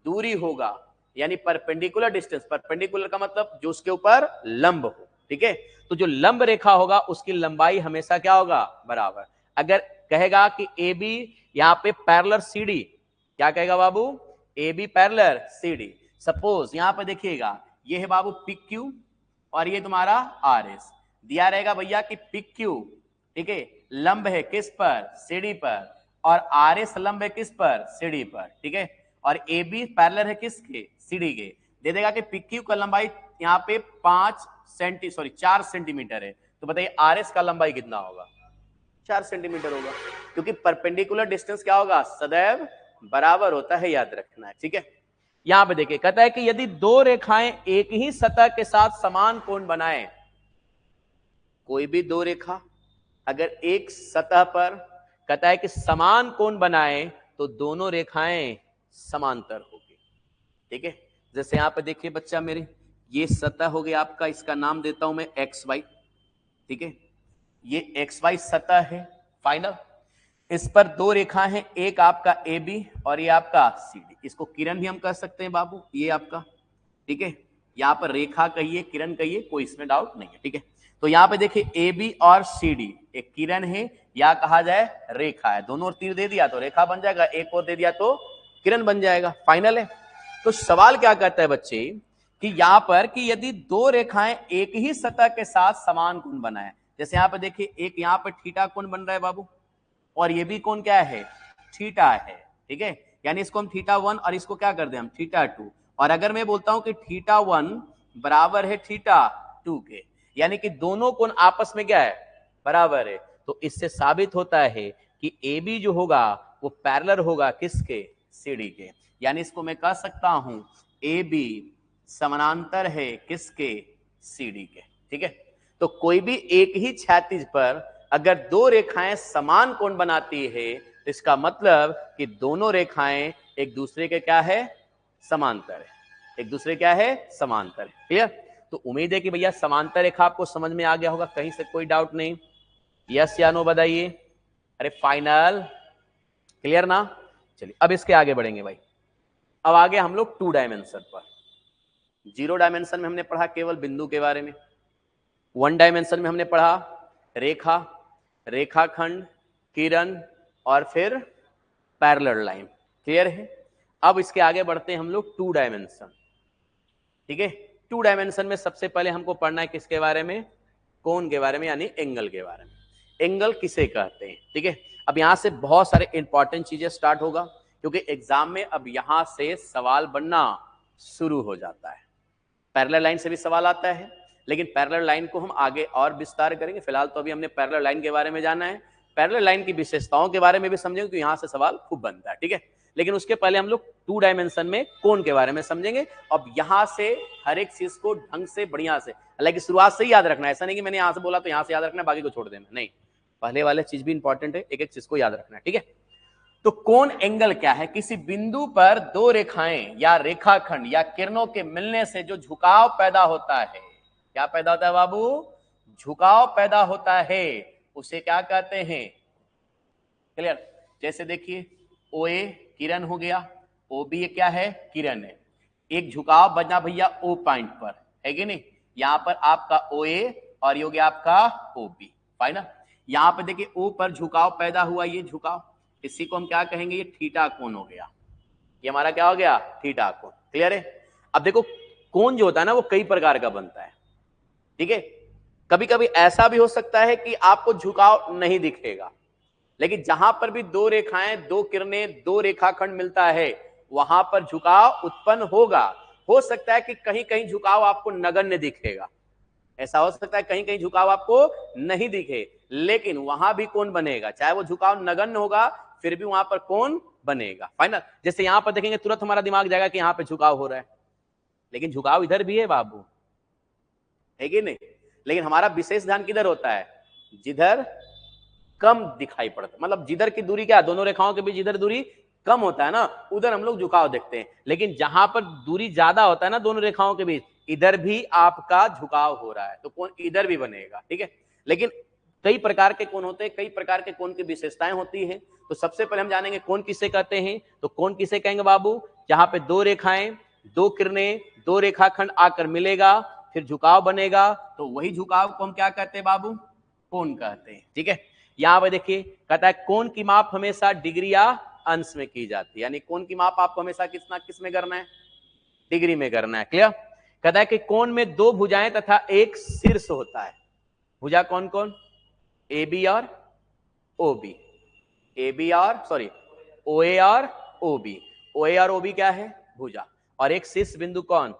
[SPEAKER 1] दूरी होगा, यानी परपेंडिकुलर डिस्टेंस, परपेंडिकुलर का मतलब जो उसके ऊपर लंब हो, ठीक है, तो जो लंब रेखा होगा उसकी लंबाई हमेशा क्या होगा, बराबर। अगर कहेगा कि ए बी यहां पे पैरेलल सीडी, क्या कहेगा बाबू, A B parallel CD. Suppose यहां पे देखिएगा ये है बाबू पी क्यू और ये तुम्हारा आर एस, दिया रहेगा भैया कि पी क्यू, ठीक है, लंब है किस पर, सीडी पर, और आर एस लंब है किस पर, सीडी पर, ठीक है, और ए बी पैरेलल है किसके, सीडी के। दे देगा कि पी क्यू का लंबाई यहाँ पे 4 सेंटीमीटर है, तो बताइए आर एस का लंबाई कितना होगा, 4 सेंटीमीटर होगा, क्योंकि परपेंडिकुलर डिस्टेंस क्या होगा, सदैव बराबर होता है, याद रखना है। ठीक है, यहां पे देखिए कहता है कि यदि दो रेखाएं एक ही सतह के साथ समान कोण बनाए, कोई भी दो रेखा अगर एक सतह पर कहता है कि समान कोण बनाए तो दोनों रेखाएं समांतर होगी। ठीक है, जैसे यहां पे देखिए बच्चा मेरे, ये सतह हो गया आपका, इसका नाम देता हूं मैं एक्स वाई, ठीक है, ये एक्स वाई सतह है फाइनल, इस पर दो रेखा हैं, एक आपका ए बी और ये आपका सी डी, इसको किरण भी हम कह सकते हैं बाबू, ये आपका, ठीक है, यहां पर रेखा कहिए किरण कहिए, कोई इसमें डाउट नहीं है। ठीक है, तो यहां पे देखिए ए बी और सी डी एक किरण है या कहा जाए रेखा है, दोनों ओर तीर दे दिया तो रेखा बन जाएगा, एक और दे दिया तो किरण बन जाएगा, फाइनल है। तो सवाल क्या कहता है बच्चे कि यहां पर कि यदि दो रेखाएं एक ही सतह के साथ समान कोण बनाए, जैसे यहां पर देखिए एक यहां पर थीटा कोण बन रहा है बाबू, और ये भी कोण क्या है, थीटा है, ठीक है, यानी इसको हम थीटा 1 और इसको क्या कर दें हम थीटा 2, और अगर मैं बोलता हूं कि थीटा 1 बराबर है थीटा 2 के, यानी कि दोनों कोण आपस में क्या है, बराबर है, तो इससे साबित होता है कि ए बी जो होगा वो पैरेलल होगा किसके, सीडी के, यानी इसको मैं कह सकता हूं ए बी समानांतर है किसके, सीडी के। ठीक है, तो कोई भी एक ही क्षैतिज पर अगर दो रेखाएं समान कोण बनाती है तो इसका मतलब कि दोनों रेखाएं एक दूसरे के क्या है, समांतर है, एक दूसरे क्या है, समांतर है। क्लियर, तो उम्मीद है कि भैया समांतर रेखा आपको समझ में आ गया होगा, कहीं से कोई डाउट नहीं, यस या नो बताइए, अरे फाइनल क्लियर ना। चलिए अब इसके आगे बढ़ेंगे भाई, अब आगे हम लोग 2 डायमेंशन पर, 0 डायमेंशन में हमने पढ़ा केवल बिंदु के बारे में, 1 डायमेंशन में हमने पढ़ा रेखा, रेखाखंड, किरण और फिर पैरेलल लाइन। क्लियर है, अब इसके आगे बढ़ते हैं हम लोग 2 डायमेंशन। ठीक है, 2 डायमेंशन में सबसे पहले हमको पढ़ना है किसके बारे में, कोण के बारे में, यानी एंगल के बारे में। एंगल किसे कहते हैं, ठीक है, अब यहां से बहुत सारे इंपॉर्टेंट चीजें स्टार्ट होगा, क्योंकि एग्जाम में अब यहां से सवाल बनना शुरू हो जाता है। पैरेलल लाइन से भी सवाल आता है, लेकिन पैरेलल लाइन को हम आगे और विस्तार करेंगे, फिलहाल तो अभी हमने पैरेलल लाइन के बारे में जाना है, पैरेलल लाइन की विशेषताओं के बारे में भी समझेंगे, क्योंकि यहां से सवाल खूब बनता है। ठीक है, लेकिन उसके पहले हम लोग 2 डायमेंशन में कोण के बारे में समझेंगे। अब यहां से हर एक चीज को ढंग से बढ़िया से, हालांकि शुरुआत से ही याद रखना है, ऐसा नहीं कि मैंने यहां से बोला तो यहां से याद रखना है बाकी को छोड़ देना, नहीं, पहले वाले चीज भी इंपॉर्टेंट है, एक एक चीज को याद रखना है। ठीक है, तो कोण एंगल क्या है, किसी बिंदु पर दो रेखाएं या रेखाखंड या किरणों के मिलने से जो झुकाव पैदा होता है, क्या पैदा होता है बाबू, झुकाव पैदा होता है, उसे क्या कहते हैं, क्लियर, जैसे देखिए ओ ए किरण हो गया, ओ बी क्या है, किरण है, एक झुकाव बना भैया ओ पॉइंट पर, है कि नहीं, यहां पर आपका ओ ए और ये हो गया आपका ओ बी, फाइनल, यहां पर देखिए ओ पर झुकाव पैदा हुआ, ये झुकाव, इसी को हम क्या कहेंगे, ये थीटा कोण हो गया, ये हमारा क्या हो गया, थीटा कोण। क्लियर है, अब देखो कोण जो होता है ना वो कई प्रकार का बनता है। ठीक है, कभी कभी ऐसा भी हो सकता है कि आपको झुकाव नहीं दिखेगा, लेकिन जहां पर भी दो रेखाएं, दो किरणें, दो रेखाखंड मिलता है वहां पर झुकाव उत्पन्न होगा। हो सकता है कि कहीं कहीं झुकाव आपको नगण्य दिखेगा, ऐसा हो सकता है कहीं कहीं झुकाव आपको नहीं दिखे, लेकिन वहां भी कोण बनेगा, चाहे वो झुकाव नगण्य होगा फिर भी वहां पर कोण बनेगा। फाइनल। जैसे यहां पर देखेंगे तुरंत हमारा दिमाग जाएगा कि यहां पे झुकाव हो रहा है, लेकिन झुकाव इधर भी है बाबू, है कि नहीं? लेकिन हमारा विशेष ध्यान किधर होता है? जिधर कम दिखाई पड़ता, मतलब जिधर की दूरी क्या, दोनों रेखाओं के बीच जिधर दूरी कम होता है ना, उधर हम लोग झुकाव देखते हैं। लेकिन जहां पर दूरी ज्यादा होता है ना दोनों रेखाओं के बीच, इधर भी आपका झुकाव हो रहा है, तो कोण इधर भी बनेगा। ठीक है, लेकिन कई प्रकार के कोण होते हैं, कई प्रकार के कोण की विशेषताएं होती है। तो सबसे पहले हम जानेंगे कोण किसे कहते हैं। तो कोण किसे कहेंगे बाबू? जहां पे दो रेखाएं, दो किरणें, दो रेखाखंड आकर मिलेगा, फिर झुकाव बनेगा, तो वही झुकाव को हम क्या कहते हैं बाबू? कोण कहते हैं। ठीक है, यहां पर देखिए कहता है कोण की माप हमेशा डिग्री या अंश में की जाती है, यानी कोण की माप आपको हमेशा किस में करना है? डिग्री में करना है। क्लियर? कहता है कि कोण में दो भुजाएं तथा एक शीर्ष होता है। भुजा कौन कौन? ए बी और ओ बी। ए बी और सॉरी ओ ए और ओ बी। ओ ए और ओ बी क्या है? भुजा। और एक शीर्ष बिंदु कौन?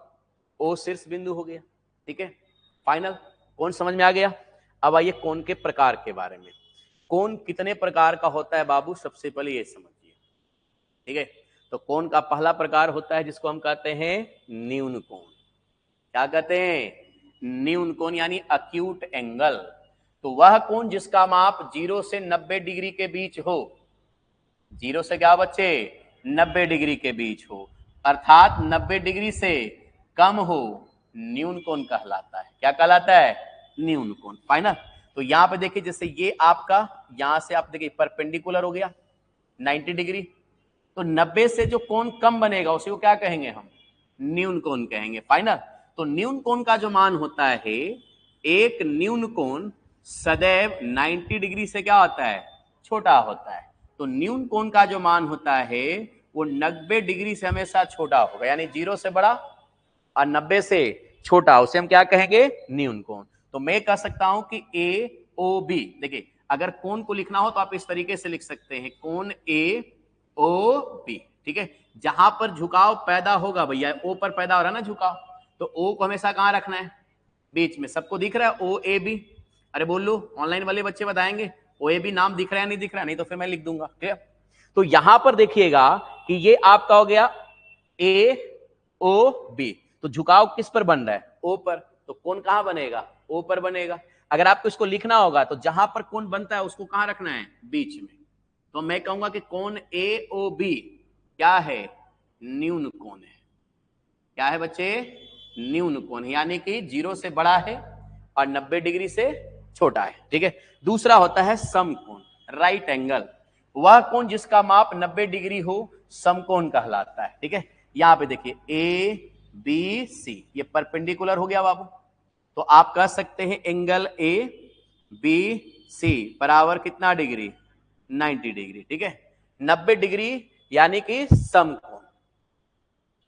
[SPEAKER 1] ओ शीर्ष बिंदु हो गया। ठीक है, फाइनल। कोण समझ में आ गया। अब आइए कोण के प्रकार के बारे में। कोण कितने प्रकार का होता है बाबू? सबसे पहले ये समझिए। ठीक है, तो कोण का पहला प्रकार होता है जिसको हम कहते हैं न्यून कोण। क्या कहते हैं? न्यून कोण, यानी अक्यूट एंगल। तो वह कोण जिसका माप 0 से 90 डिग्री के बीच हो। 0 से क्या बच्चे? 90 डिग्री के बीच हो, अर्थात 90 डिग्री से कम हो, न्यून कोण कहलाता है। क्या कहलाता है? न्यून कोण। फाइनल। तो यहां पे देखिए, जैसे ये आपका यहां से आप देखिए परपेंडिकुलर हो गया 90 डिग्री, तो 90 से जो कोण कम बनेगा उसी को क्या कहेंगे हम? न्यून कोण कहेंगे। फाइनल। तो न्यून कोण का जो मान होता है, एक न्यून कोण सदैव 90 डिग्री से क्या होता है? छोटा होता है। तो न्यून कोण का जो मान होता है वो 90 डिग्री से हमेशा छोटा होगा, यानी 0 से बड़ा और 90 से छोटा, उसे हम क्या कहेंगे? न्यून कोण। तो मैं कह सकता हूं कि ए ओ बी, देखिए अगर कोण को लिखना हो तो आप इस तरीके से लिख सकते हैं, कोण ए ओ बी। ठीक है, जहां पर झुकाव पैदा होगा, भैया ओ पर पैदा हो रहा है ना झुकाव, तो ओ को हमेशा कहां रखना है? बीच में। सबको दिख रहा है ओ ए बी? अरे बोल लो, ऑनलाइन वाले बच्चे बताएंगे ओ ए बी नाम दिख रहा है नहीं दिख रहा है? नहीं तो फिर मैं लिख दूंगा। ठीक है, तो यहां पर देखिएगा कि ये आपका हो गया ए ओ बी, तो झुकाव किस पर बन रहा है? ओ पर। तो कोण कहां बनेगा? ओ पर बनेगा। अगर आपको इसको लिखना होगा तो जहां पर कोण बनता है उसको कहां रखना है? बीच में। तो मैं कहूंगा कि कोण ए ओ बी क्या है? न्यून कोण है। क्या है बच्चे? न्यून कोण, यानी कि 0 से बड़ा है और 90 डिग्री से छोटा है। ठीक है, दूसरा होता है समकोण, राइट एंगल। वह कोण जिसका माप 90 डिग्री हो समकोण कहलाता है। ठीक है, यहां पे देखिए ए बी सी, ये परपेंडिकुलर हो गया बाबू, तो आप कह सकते हैं एंगल ए बी सी बराबर कितना डिग्री? 90 डिग्री। ठीक है, 90 डिग्री यानी कि समकोण।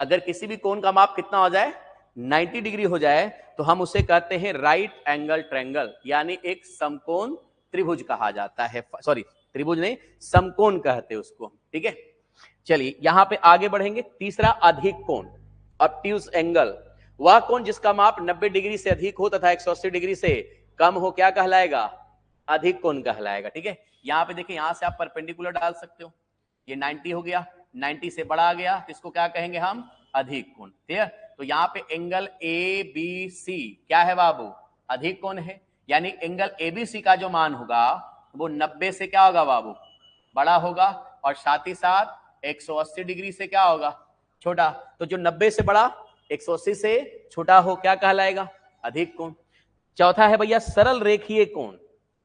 [SPEAKER 1] अगर किसी भी कोण का माप कितना हो जाए? 90 डिग्री हो जाए, तो हम उसे कहते हैं राइट एंगल ट्रायंगल, यानी एक समकोण त्रिभुज कहा जाता है। सॉरी, त्रिभुज नहीं, समकोण कहते हैं उसको। ठीक है, चलिए यहां पे आगे बढ़ेंगे। तीसरा अधिक कोण, ऑब्ट्यूज एंगल। वह कोण जिसका माप 90 डिग्री से अधिक हो तथा 180 डिग्री से कम हो क्या कहलाएगा? अधिक कोण कहलाएगा। ठीक है, यहां पे देखिए, यहां से आप परपेंडिकुलर डाल सकते हो, ये 90 हो गया, 90 से बड़ा आ गया, तो इसको क्या कहेंगे हम? अधिक कोण। ठीक है, तो यहाँ पे एंगल ए बी सी क्या है बाबू? अधिक कोण है, यानी एंगल ए बी सी का जो मान होगा वो 90 से क्या होगा बाबू? बड़ा होगा, और साथ ही साथ 180 डिग्री से क्या होगा? छोटा। तो जो 90 से बड़ा 180 से छोटा हो क्या कहलाएगा? अधिक कोण। चौथा है भैया सरल रेखीय कोण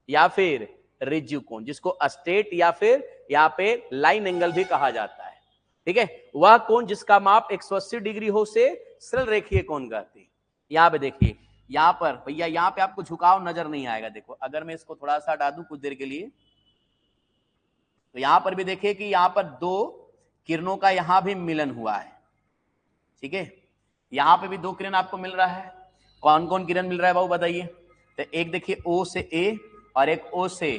[SPEAKER 1] या फिर रिज्यू कोण, जिसको स्ट्रेट या फिर यहाँ पे लाइन एंगल भी कहा जाता है। ठीक है, वह कोण जिसका माप 180 डिग्री हो से सरल रेखीय कोण कहते हैं। यहां पे देखिए, यहां पर भैया यहां पे आपको झुकाव नजर नहीं आएगा। देखो अगर मैं इसको थोड़ा सा हटा दूं कुछ देर के लिए, तो यहां पर भी देखिए कि यहां पर दो किरणों का यहां भी मिलन हुआ है। ठीक है, यहां पे भी दो किरण आपको मिल रहा है। कौन कौन किरण मिल रहा है बाबू बताइए? तो एक देखिए ओ से ए और एक ओ से,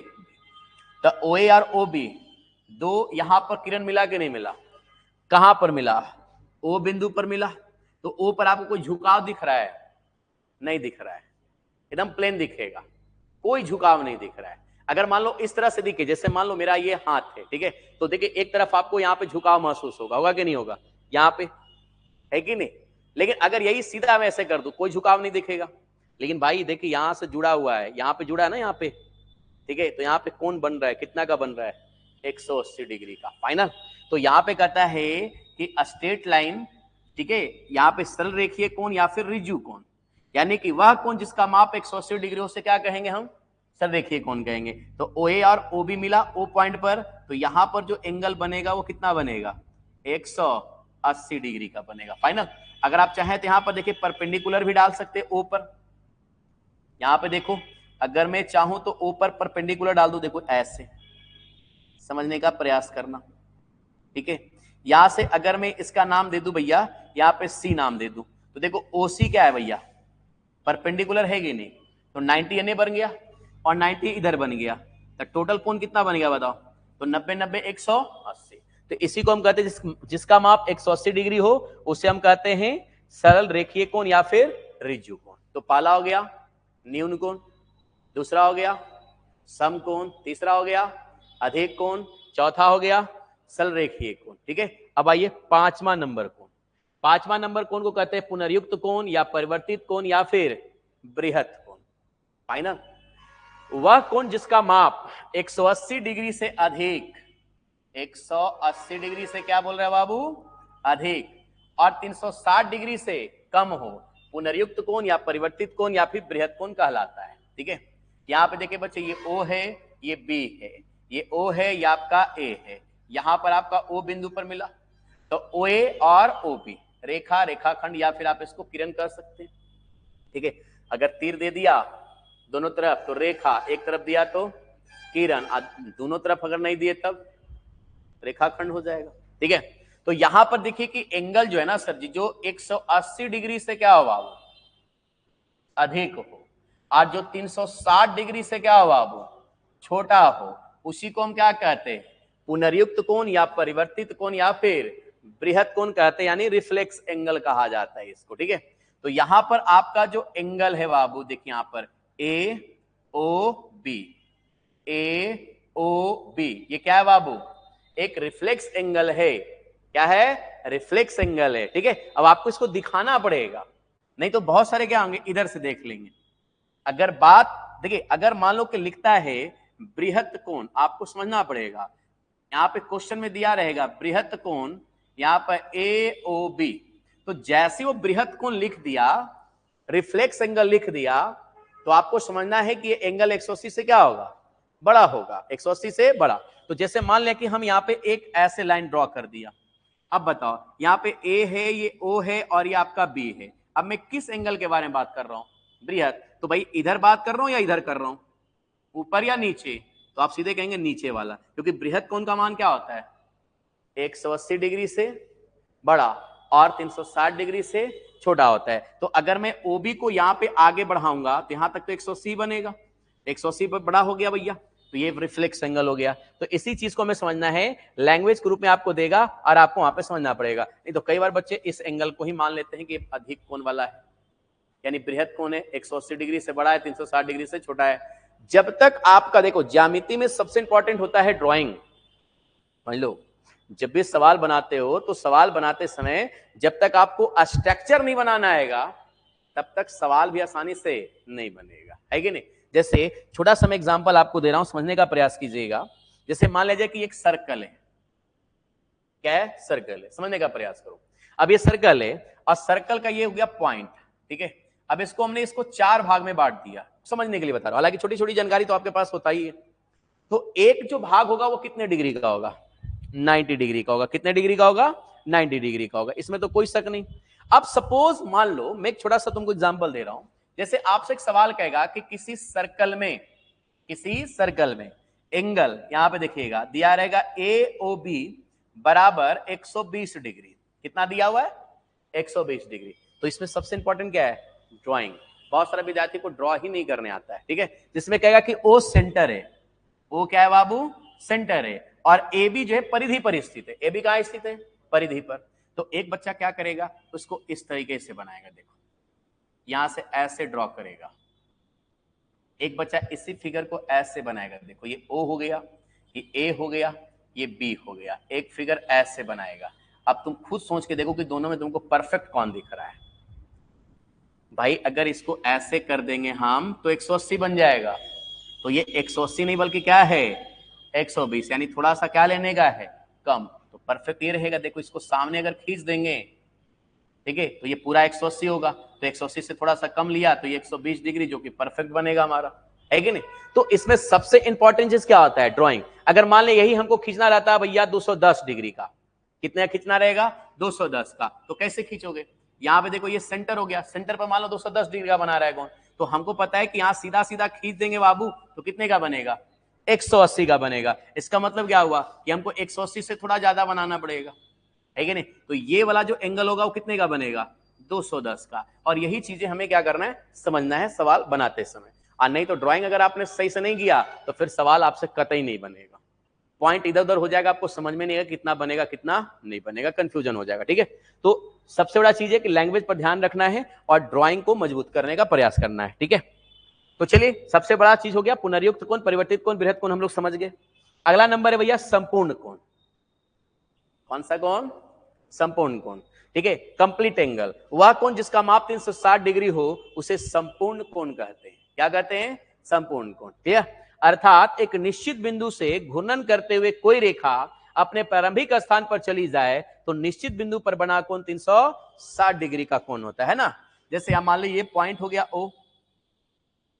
[SPEAKER 1] तो ओ ए और ओ बी दो यहां पर किरण मिला कि नहीं मिला? कहां पर मिला? ओ बिंदु पर मिला। तो ओ पर आपको कोई झुकाव दिख रहा है? नहीं दिख रहा है, एकदम प्लेन दिखेगा, कोई झुकाव नहीं दिख रहा है। अगर मान लो इस तरह से दिखे, जैसे मान लो मेरा ये हाथ है, ठीक है, तो देखिए एक तरफ आपको यहाँ पे झुकाव महसूस होगा, होगा कि नहीं होगा, यहाँ पे है कि नहीं। लेकिन अगर यही सीधा मैं ऐसे कर दूं, कोई झुकाव नहीं दिखेगा। लेकिन भाई देखिए यहां से जुड़ा हुआ है, यहाँ पे जुड़ा है ना, यहाँ पे, ठीक है, तो यहाँ पे कौन बन रहा है, कितना का बन रहा है, 180 डिग्री का फाइनल। तो यहाँ पे कहता है कि स्ट्रेट लाइन, ठीक है, यहाँ पे सरल रेखीय कोण या फिर रिज्यू कोण, यानी कि वह कोण जिसका माप 180 डिग्री, उसे क्या कहेंगे हम, सरल रेखीय कोण कहेंगे। तो ओ ए और ओ बी मिला ओ पॉइंट पर, तो यहां पर जो एंगल बनेगा वो कितना बनेगा, 180 डिग्री का बनेगा फाइनल। अगर आप चाहें तो यहां पर देखिए परपेंडिकुलर भी डाल सकते ओ पर, यहां पे देखो, अगर मैं चाहूं तो ओ पर परपेंडिकुलर डाल दूं, देखो ऐसे, समझने का प्रयास करना, ठीक है। यहां से अगर मैं इसका नाम दे दूं भैया, यहां पे सी नाम दे दूं, तो देखो ओसी क्या है भैया, परपेंडिकुलर है कि नहीं, तो 90 एने बन गया और 90 इधर बन गया, तो टोटल कोण कितना बन गया बताओ, तो 90 90 180। तो इसी को हम कहते हैं जिसका माप 180 डिग्री हो उसे हम कहते हैं सरल रेखीय कोण या फिर रिज्यू कोण। तो पहला हो गया न्यून कोण, दूसरा हो गया सम कोण, तीसरा हो गया अधिक कोण, चौथा हो गया सरल रेखीय कोण, ठीक है। अब आइए पांचवा नंबर कोण। पांचवा नंबर कोण को कहते हैं पुनर्युक्त कोण या परिवर्तित कोण या फिर बृहत कोण फाइनल। वह कोण जिसका माप 180 डिग्री से अधिक, 180 डिग्री से क्या बोल रहे हैं बाबू, अधिक, और 360 डिग्री से कम हो, पुनर्युक्त कोण या परिवर्तित कोण या फिर बृहत कोण कहलाता है, ठीक है। यहां पे देखिए बच्चे, ये ओ है, ये बी है, ये ओ है, ये आपका ए है, यहां पर आपका ओ बिंदु पर मिला, तो ओ ए और ओ बी रेखा, रेखाखंड, या फिर आप इसको किरण कर सकते हैं, ठीक है। अगर तीर दे दिया दोनों तरफ तो रेखा, एक तरफ दिया तो किरण, दोनों तरफ अगर नहीं दिए तब रेखाखंड हो जाएगा, ठीक है। तो यहां पर देखिए कि एंगल जो है ना सर जी, जो 180 डिग्री से क्या हुआ वो अधिक हो, और जो 360 डिग्री से क्या हुआ वो छोटा हो, उसी को हम क्या कहते हैं, पुनर्युक्त कोण या परिवर्तित कोण या फिर बृहत कोण कहते हैं, यानी रिफ्लेक्स एंगल कहा जाता है इसको, ठीक है। तो यहां पर आपका जो एंगल है बाबू, देखिए यहां पर ए ओ बी, ए ओ बी, ये क्या है बाबू, एक रिफ्लेक्स एंगल है, क्या है, रिफ्लेक्स एंगल है, ठीक है। अब आपको इसको दिखाना पड़ेगा, नहीं तो बहुत सारे क्या होंगे इधर से देख लेंगे। अगर बात देखिए, अगर मान लो कि लिखता है बृहत कोण, आपको समझना पड़ेगा, यहां पे क्वेश्चन में दिया रहेगा बृहत कोण, यहां पर ए ओ बी, तो जैसे वो बृहत कोण लिख दिया, रिफ्लेक्स एंगल लिख दिया, तो आपको समझना है कि ये एंगल 180 से क्या होगा, बड़ा होगा, 180 से बड़ा। तो जैसे मान लें कि हम यहाँ पे एक ऐसे लाइन ड्रॉ कर दिया, अब बताओ यहाँ पे ए है, ये ओ है और ये आपका बी है, अब मैं किस एंगल के बारे में बात कर रहा हूं, बृहत, तो भाई इधर बात कर रहा हूं या इधर कर रहा हूं, ऊपर या नीचे, तो आप सीधे कहेंगे नीचे वाला, क्योंकि बृहत कोण का मान क्या होता है, 180 डिग्री से बड़ा और 360 डिग्री से छोटा होता है। तो अगर मैं ओबी को यहां पे आगे बढ़ाऊंगा तो यहां तक तो 180 बनेगा, 180 पर बड़ा हो गया भैया, तो ये रिफ्लेक्स एंगल हो गया। तो इसी चीज को हमें समझना है, लैंग्वेज के रूप में आपको देगा और आपको वहां पे समझना पड़ेगा, नहीं तो कई बार बच्चे इस एंगल को ही मान लेते हैं कि अधिक कोण वाला है, यानी बृहत कोण है, 180 डिग्री से बड़ा है, 360 डिग्री से छोटा है। जब तक आपका देखो ज्यामिति में सबसे इंपॉर्टेंट होता है ड्राइंग, समझ लो, जब भी सवाल बनाते हो तो सवाल बनाते समय जब तक आपको स्ट्रक्चर नहीं बनाना आएगा तब तक सवाल भी आसानी से नहीं बनेगा, है कि नहीं। जैसे छोटा सा मैं एग्जांपल आपको दे रहा हूं, समझने का प्रयास कीजिएगा। जैसे मान लीजिए कि एक सर्कल है, क्या है, सर्कल है, समझने का प्रयास करो। अब ये सर्कल है और सर्कल का ये हो गया पॉइंट, ठीक है। अब इसको हमने इसको 4 भाग में बांट दिया, समझने के लिए बता रहा हूं, हालांकि छोटी छोटी जानकारी तो आपके पास होता ही है। तो एक जो भाग होगा वो कितने डिग्री का होगा, 90 डिग्री का होगा। कितने डिग्री का होगा, 90 डिग्री का होगा, इसमें तो कोई शक नहीं। अब सपोज मान लो मैं एक छोटा सा तुमको एग्जांपल दे रहा हूं, जैसे आपसे एक सवाल कहेगा कि किसी सर्कल में एंगल, यहां पे देखिएगा दिया रहेगा ए ओ बी बराबर 120 डिग्री, कितना दिया हुआ है, 120 डिग्री। तो इसमें सबसे इंपॉर्टेंट क्या है, ड्राइंग। बहुत सारे विद्यार्थी को ड्रॉ ही नहीं करने आता है, ठीक है। जिसमें कहेगा कि ओ सेंटर है, ओ क्या है बाबू, सेंटर है, और ए बी जो है परिधि पर स्थित है। ए बी कहां स्थित है, परिधि पर। तो एक बच्चा क्या करेगा, उसको इस तरीके से बनाएगा, देखो यहां से ऐसे ड्रॉ करेगा, एक बच्चा इसी फिगर को ऐसे बनाएगा, देखो ये O हो गया, ये A हो गया, ये B हो गया, एक फिगर ऐसे बनाएगा। अब तुम खुद सोच के देखो कि दोनों में तुमको परफेक्ट कौन दिख रहा है। भाई अगर इसको ऐसे कर देंगे हम तो 180 बन जाएगा, तो ये 180 नहीं बल्कि क्या है 120, यानी थोड़ा सा क्या लेने का है कम, तो परफेक्ट ये रहेगा। देखो इसको सामने अगर खींच देंगे, ठीक है, तो ये पूरा 180 होगा, तो 180 से थोड़ा सा कम लिया तो ये 120 डिग्री, जो कि परफेक्ट बनेगा हमारा, है कि नहीं। तो इसमें सबसे इंपॉर्टेंट चीज क्या होता है, ड्राइंग। अगर मान ले यही हमको खींचना रहता है भैया 210 डिग्री का, कितने खींचना रहेगा 210 का, तो कैसे खींचोगे। यहाँ पे देखो ये सेंटर हो गया, सेंटर पर मान लो 210 डिग्री का बना रहा है कौन, तो हमको पता है कि यहाँ सीधा सीधा खींच देंगे बाबू तो कितने का बनेगा 180 का बनेगा। इसका मतलब क्या हुआ कि हमको 180 से थोड़ा ज्यादा बनाना पड़ेगा, है कि नहीं। तो ये वाला जो एंगल होगा वो कितने का बनेगा 210 का। और यही चीजें हमें क्या करना है, समझना है सवाल बनाते समय। और नहीं तो ड्राइंग अगर आपने सही से नहीं किया तो फिर सवाल आपसे कतई नहीं बनेगा, पॉइंट इधर उधर हो जाएगा, आपको समझ में नहीं आएगा कितना बनेगा कितना नहीं बनेगा, कंफ्यूजन हो जाएगा, ठीक है। तो सबसे बड़ा चीज है कि लैंग्वेज पर ध्यान रखना है और ड्राइंग को मजबूत करने का प्रयास करना है, ठीक है। तो चलिए सबसे बड़ा चीज हो गया पुनर्युक्त कोण, परिवर्तित कोण, बृहद कोण हम लोग समझ गए। अगला नंबर है भैया संपूर्ण कोण। कौन सा कोण, संपूर्ण कोण, ठीक है। कंप्लीट एंगल, वह कोण जिसका माप 360 डिग्री हो उसे संपूर्ण कोण कहते हैं। क्या कहते हैं, संपूर्ण कोण, ठीक है। अर्थात एक निश्चित बिंदु से घूर्णन करते हुए कोई रेखा अपने प्रारंभिक स्थान पर चली जाए तो निश्चित बिंदु पर बना कोण 360 डिग्री का कोण होता है ना। जैसे मान लीजिए ये पॉइंट हो गया O,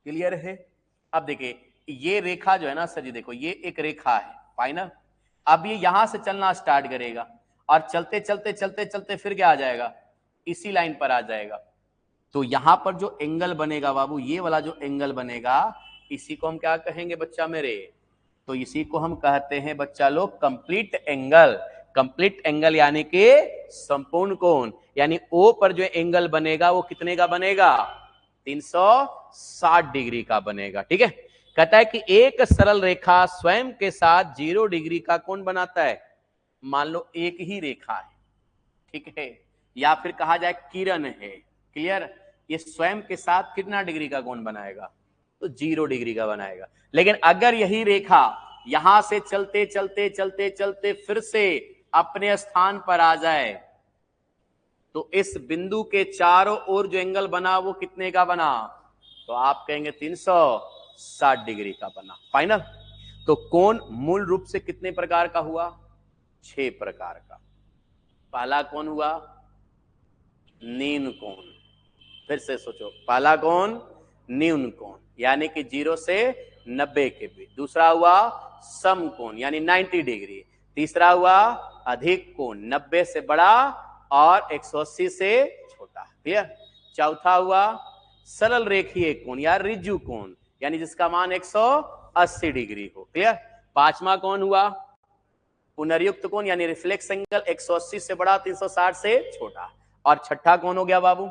[SPEAKER 1] क्लियर है। अब देखिए ये रेखा जो है ना सर जी, देखो ये एक रेखा है फाइनल, अब ये यहां से चलना स्टार्ट करेगा और चलते चलते चलते चलते फिर क्या आ जाएगा, इसी लाइन पर आ जाएगा। तो यहां पर जो एंगल बनेगा बाबू, ये वाला जो एंगल बनेगा, इसी को हम क्या कहेंगे बच्चा मेरे, तो इसी को हम कहते हैं बच्चा लोग कंप्लीट एंगल। कंप्लीट एंगल यानी कि संपूर्ण कोण, यानी O पर जो एंगल बनेगा वो कितने का बनेगा 360 डिग्री का बनेगा, ठीक है। कहता है कि एक सरल रेखा स्वयं के साथ 0 डिग्री का कोण बनाता है। मान लो एक ही रेखा है, ठीक है, या फिर कहा जाए किरण है, क्लियर, ये स्वयं के साथ कितना डिग्री का कोण बनाएगा, तो 0 डिग्री का बनाएगा। लेकिन अगर यही रेखा यहां से चलते चलते चलते चलते फिर से अपने स्थान पर आ जाए तो इस बिंदु के चारों ओर जो एंगल बना वो कितने का बना, तो आप कहेंगे 360 डिग्री का बना, फाइनल। तो कोण मूल रूप से कितने प्रकार का हुआ, 6 प्रकार का। पहला कौन हुआ, न्यून कोण, फिर से सोचो, पहला कौन न्यून कोण यानी कि 0 से 90 के बीच। दूसरा हुआ सम कोण यानी 90 डिग्री। तीसरा हुआ अधिक कोण 90 से बड़ा और 180 से छोटा, क्लियर। चौथा हुआ सरल रेखीय कोण या रिज्यू कोण यानी जिसका मान 180 डिग्री हो, क्लियर। पांचवा कौन हुआ पुनर्युक्त कोण यानी रिफ्लेक्स एंगल 180 से बड़ा 360 से छोटा। और छठा कौन हो गया बाबू,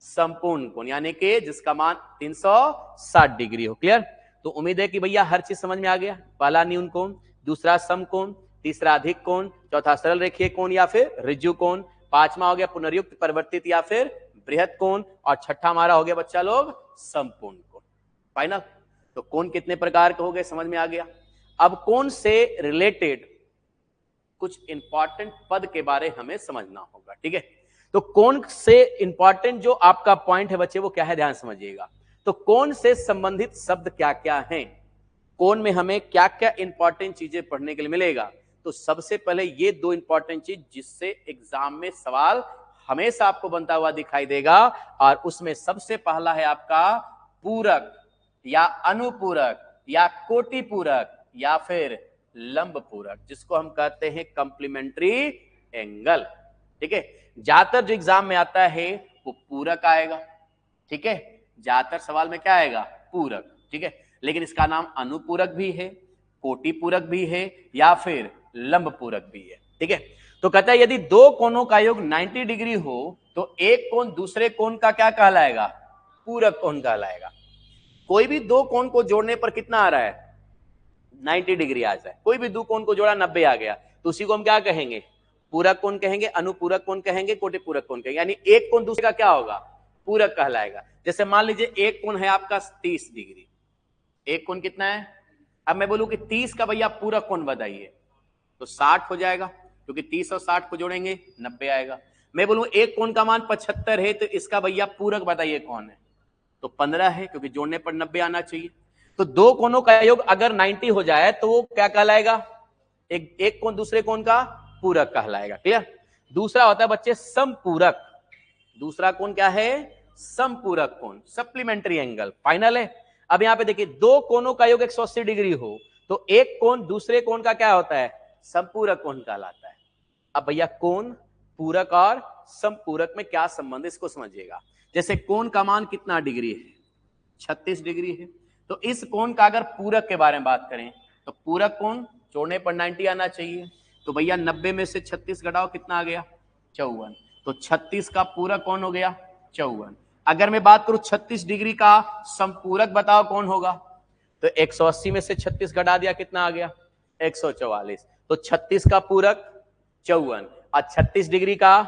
[SPEAKER 1] संपूर्ण कोण यानी कि जिसका मान 360 डिग्री हो, क्लियर। तो उम्मीद है कि भैया हर चीज समझ में आ गया। पहला न्यून कोण, दूसरा सम कोण, तीसरा अधिक कोण, चौथा सरल रेखीय कोण या फिर रिज्यू कोण, पांचवा हो गया पुनर्युक्त परिवर्तित या फिर बृहद कोण, और छठा हमारा हो गया बच्चा लोग संपूर्ण कोण, फाइनल। तो कोण कितने प्रकार के हो गए समझ में आ गया। अब कोण से रिलेटेड कुछ इंपॉर्टेंट पद के बारे हमें समझना होगा, ठीक है। तो कोण से इंपॉर्टेंट जो आपका पॉइंट है बच्चे वो क्या है, ध्यान समझिएगा। तो कोण से संबंधित शब्द क्या क्या हैं, कोण में हमें क्या क्या इंपॉर्टेंट चीजें पढ़ने के लिए मिलेगा। तो सबसे पहले ये 2 इंपॉर्टेंट चीज जिससे एग्जाम में सवाल हमेशा आपको बनता हुआ दिखाई देगा, और उसमें सबसे पहला है आपका पूरक या अनुपूरक या कोटि पूरक या फिर लंब पूरक, जिसको हम कहते हैं कंप्लीमेंट्री एंगल, ठीक है। ज्यादातर जो एग्जाम में आता है वो पूरक आएगा, ठीक है, ज्यादातर सवाल में क्या आएगा पूरक, ठीक है। लेकिन इसका नाम अनुपूरक भी है, कोटि पूरक भी है या फिर लंब पूरक भी है, ठीक है। तो कहता है यदि 2 कोणों का योग 90 डिग्री हो तो एक कोण दूसरे कोण का क्या कहलाएगा, पूरक कोण कहलाएगा। कोई भी 2 कोण को जोड़ने पर कितना आ रहा है 90 डिग्री आ जाए, कोई भी 2 कोण को जोड़ा 90 आ गया तो उसी को हम क्या कहेंगे पूरक कोण कहेंगे, अनुपूरक कोण कहेंगे, कोटि पूरक कोण कहेंगे। यानी एक कोण दूसरे का क्या होगा पूरक कहलाएगा। जैसे मान लीजिए एक कोण है आपका 30 डिग्री, एक कोण कितना है? अब मैं बोलूं कि 30 का भैया पूरक कोण बताइए, तो 60 हो जाएगा, क्योंकि 30 और 60 को जोड़ेंगे 90 आएगा। मैं बोलूं एक कोण का मान 75 है, तो इसका भैया पूरक बताइए कौन है, तो 15 है, क्योंकि जोड़ने पर 90 आना चाहिए। तो दो कोणों का योग अगर 90 हो जाए तो वो क्या कहलाएगा? एक कोण दूसरे कोण का पूरक कहलाएगा। क्लियर? दूसरा होता है बच्चे समपूरक। दूसरा कोण क्या है? समपूरक कोण, सप्लीमेंट्री एंगल। फाइनल है। अब यहां पे देखिए, दो कोणों का योग 180 डिग्री हो तो एक कोण दूसरे कोण का क्या होता है? समपूरक कोण कहलाता है। अब भैया कोण, पूरक और समपूरक में क्या संबंध, इसको समझिएगा। जैसे कोण का मान कितना डिग्री है? 36 डिग्री है। तो इस कोण का अगर पूरक के बारे में बात करें तो पूरक कोण जोड़ने पर 90 आना चाहिए। तो भैया 90 में से 36 घटाओ, कितना आ गया? 54। तो 36 का पूरक कौन हो गया? 54। अगर मैं बात करूं 36 डिग्री का संपूरक बताओ कौन होगा, तो 180 में से 36 घटा दिया, कितना आ गया? 144। तो 36 का पूरक 54 और 36 डिग्री का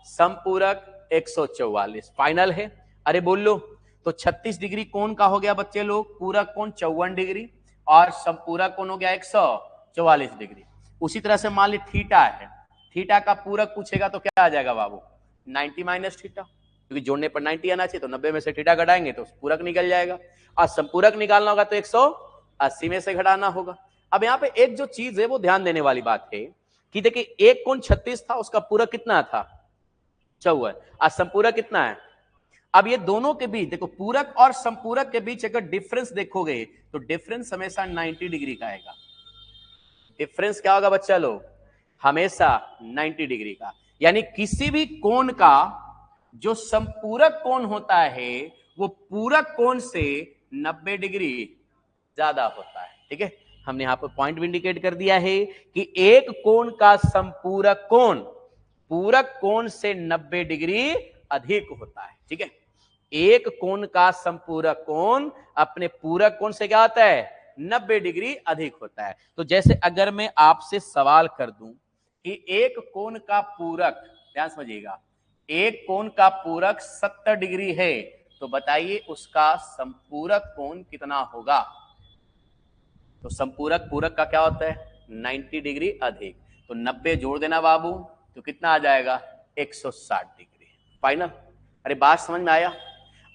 [SPEAKER 1] संपूरक 144। फाइनल है। अरे बोल लो, तो 36 डिग्री कोण का हो गया बच्चे लोग पूरक कोण 54 डिग्री और संपूरक कोण हो गया 144 डिग्री। उसी तरह से मान ली थीटा है, थीटा का पूरक पूछेगा तो क्या आ जाएगा बाबू? 90 माइनस थीटा, क्योंकि जोड़ने पर 90 आना चाहिए, तो 90 में से थीटा घटाएंगे तो पूरक निकल जाएगा। और संपूरक निकालना होगा तो 180 में से घटाना होगा। अब यहाँ पे एक जो चीज है वो ध्यान देने वाली बात है कि देखिए, एक कोण 36 था, उसका पूरक कितना था? 54। और संपूरक कितना है? अब ये दोनों के बीच देखो, पूरक और संपूरक के बीच अगर डिफरेंस देखोगे तो डिफरेंस हमेशा 90 डिग्री का आएगा। डिफरेंस क्या होगा बच्चा लोग? हमेशा 90 डिग्री का। यानी किसी भी कोण का जो संपूरक कोण होता है वो पूरक कोण से 90 डिग्री ज्यादा होता है। ठीक है, हमने यहां पर पॉइंट भी इंडिकेट कर दिया है कि एक कोण का संपूरक कोण पूरक कोण से 90 डिग्री अधिक होता है। ठीक है, एक कोण का संपूरक कोण अपने पूरक कोण से क्या होता है? 90 डिग्री अधिक होता है। तो जैसे अगर मैं आपसे सवाल कर दूं कि एक कोण का पूरक, ध्यान समझिएगा, एक कोण का पूरक 70 डिग्री है, तो बताइए उसका संपूरक कोण कितना होगा? तो संपूरक पूरक का क्या होता है? 90 डिग्री अधिक। तो 90 जोड़ देना बाबू, तो कितना आ जाएगा? 160 डिग्री। फाइनल। अरे बात समझ में आया?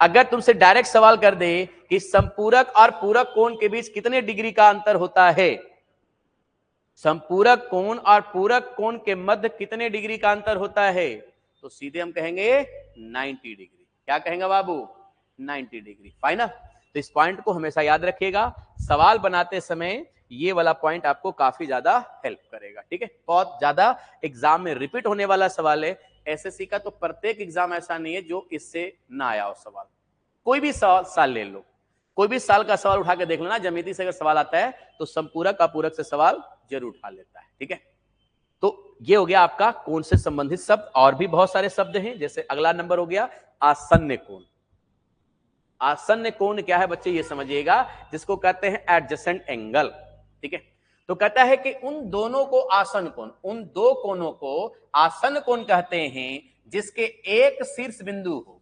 [SPEAKER 1] अगर तुमसे डायरेक्ट सवाल कर दे कि संपूरक और पूरक कोण के बीच कितने डिग्री का अंतर होता है, संपूरक कोण और पूरक कोण के मध्य कितने डिग्री का अंतर होता है, तो सीधे हम कहेंगे 90 डिग्री। क्या कहेंगे बाबू? 90 डिग्री। फाइनल। तो इस पॉइंट को हमेशा याद रखिएगा, सवाल बनाते समय ये वाला पॉइंट आपको काफी ज्यादा हेल्प करेगा। ठीक है, बहुत ज्यादा एग्जाम में रिपीट होने वाला सवाल है। एसएससी का तो प्रत्येक एग्जाम ऐसा नहीं है जो इससे ना आया हो सवाल। कोई भी साल ले लो, कोई भी साल का सवाल उठा के देख लो ना, ज्यामिति से अगर सवाल आता है तो संपूरक का पूरक से सवाल जरूर उठा लेता है। ठीक है, तो ये हो गया आपका कोण से संबंधित शब्द। और भी बहुत सारे शब्द हैं, जैसे अगला नंबर हो गया आसन्न कोण। आसन्न कोण क्या है बच्चे, ये समझिएगा, जिसको कहते हैं एडजेसेंट एंगल। ठीक है, तो कहता है कि उन दोनों को आसन्न कोण, उन दो कोणों को आसन्न कोण कहते हैं जिसके एक शीर्ष बिंदु हो।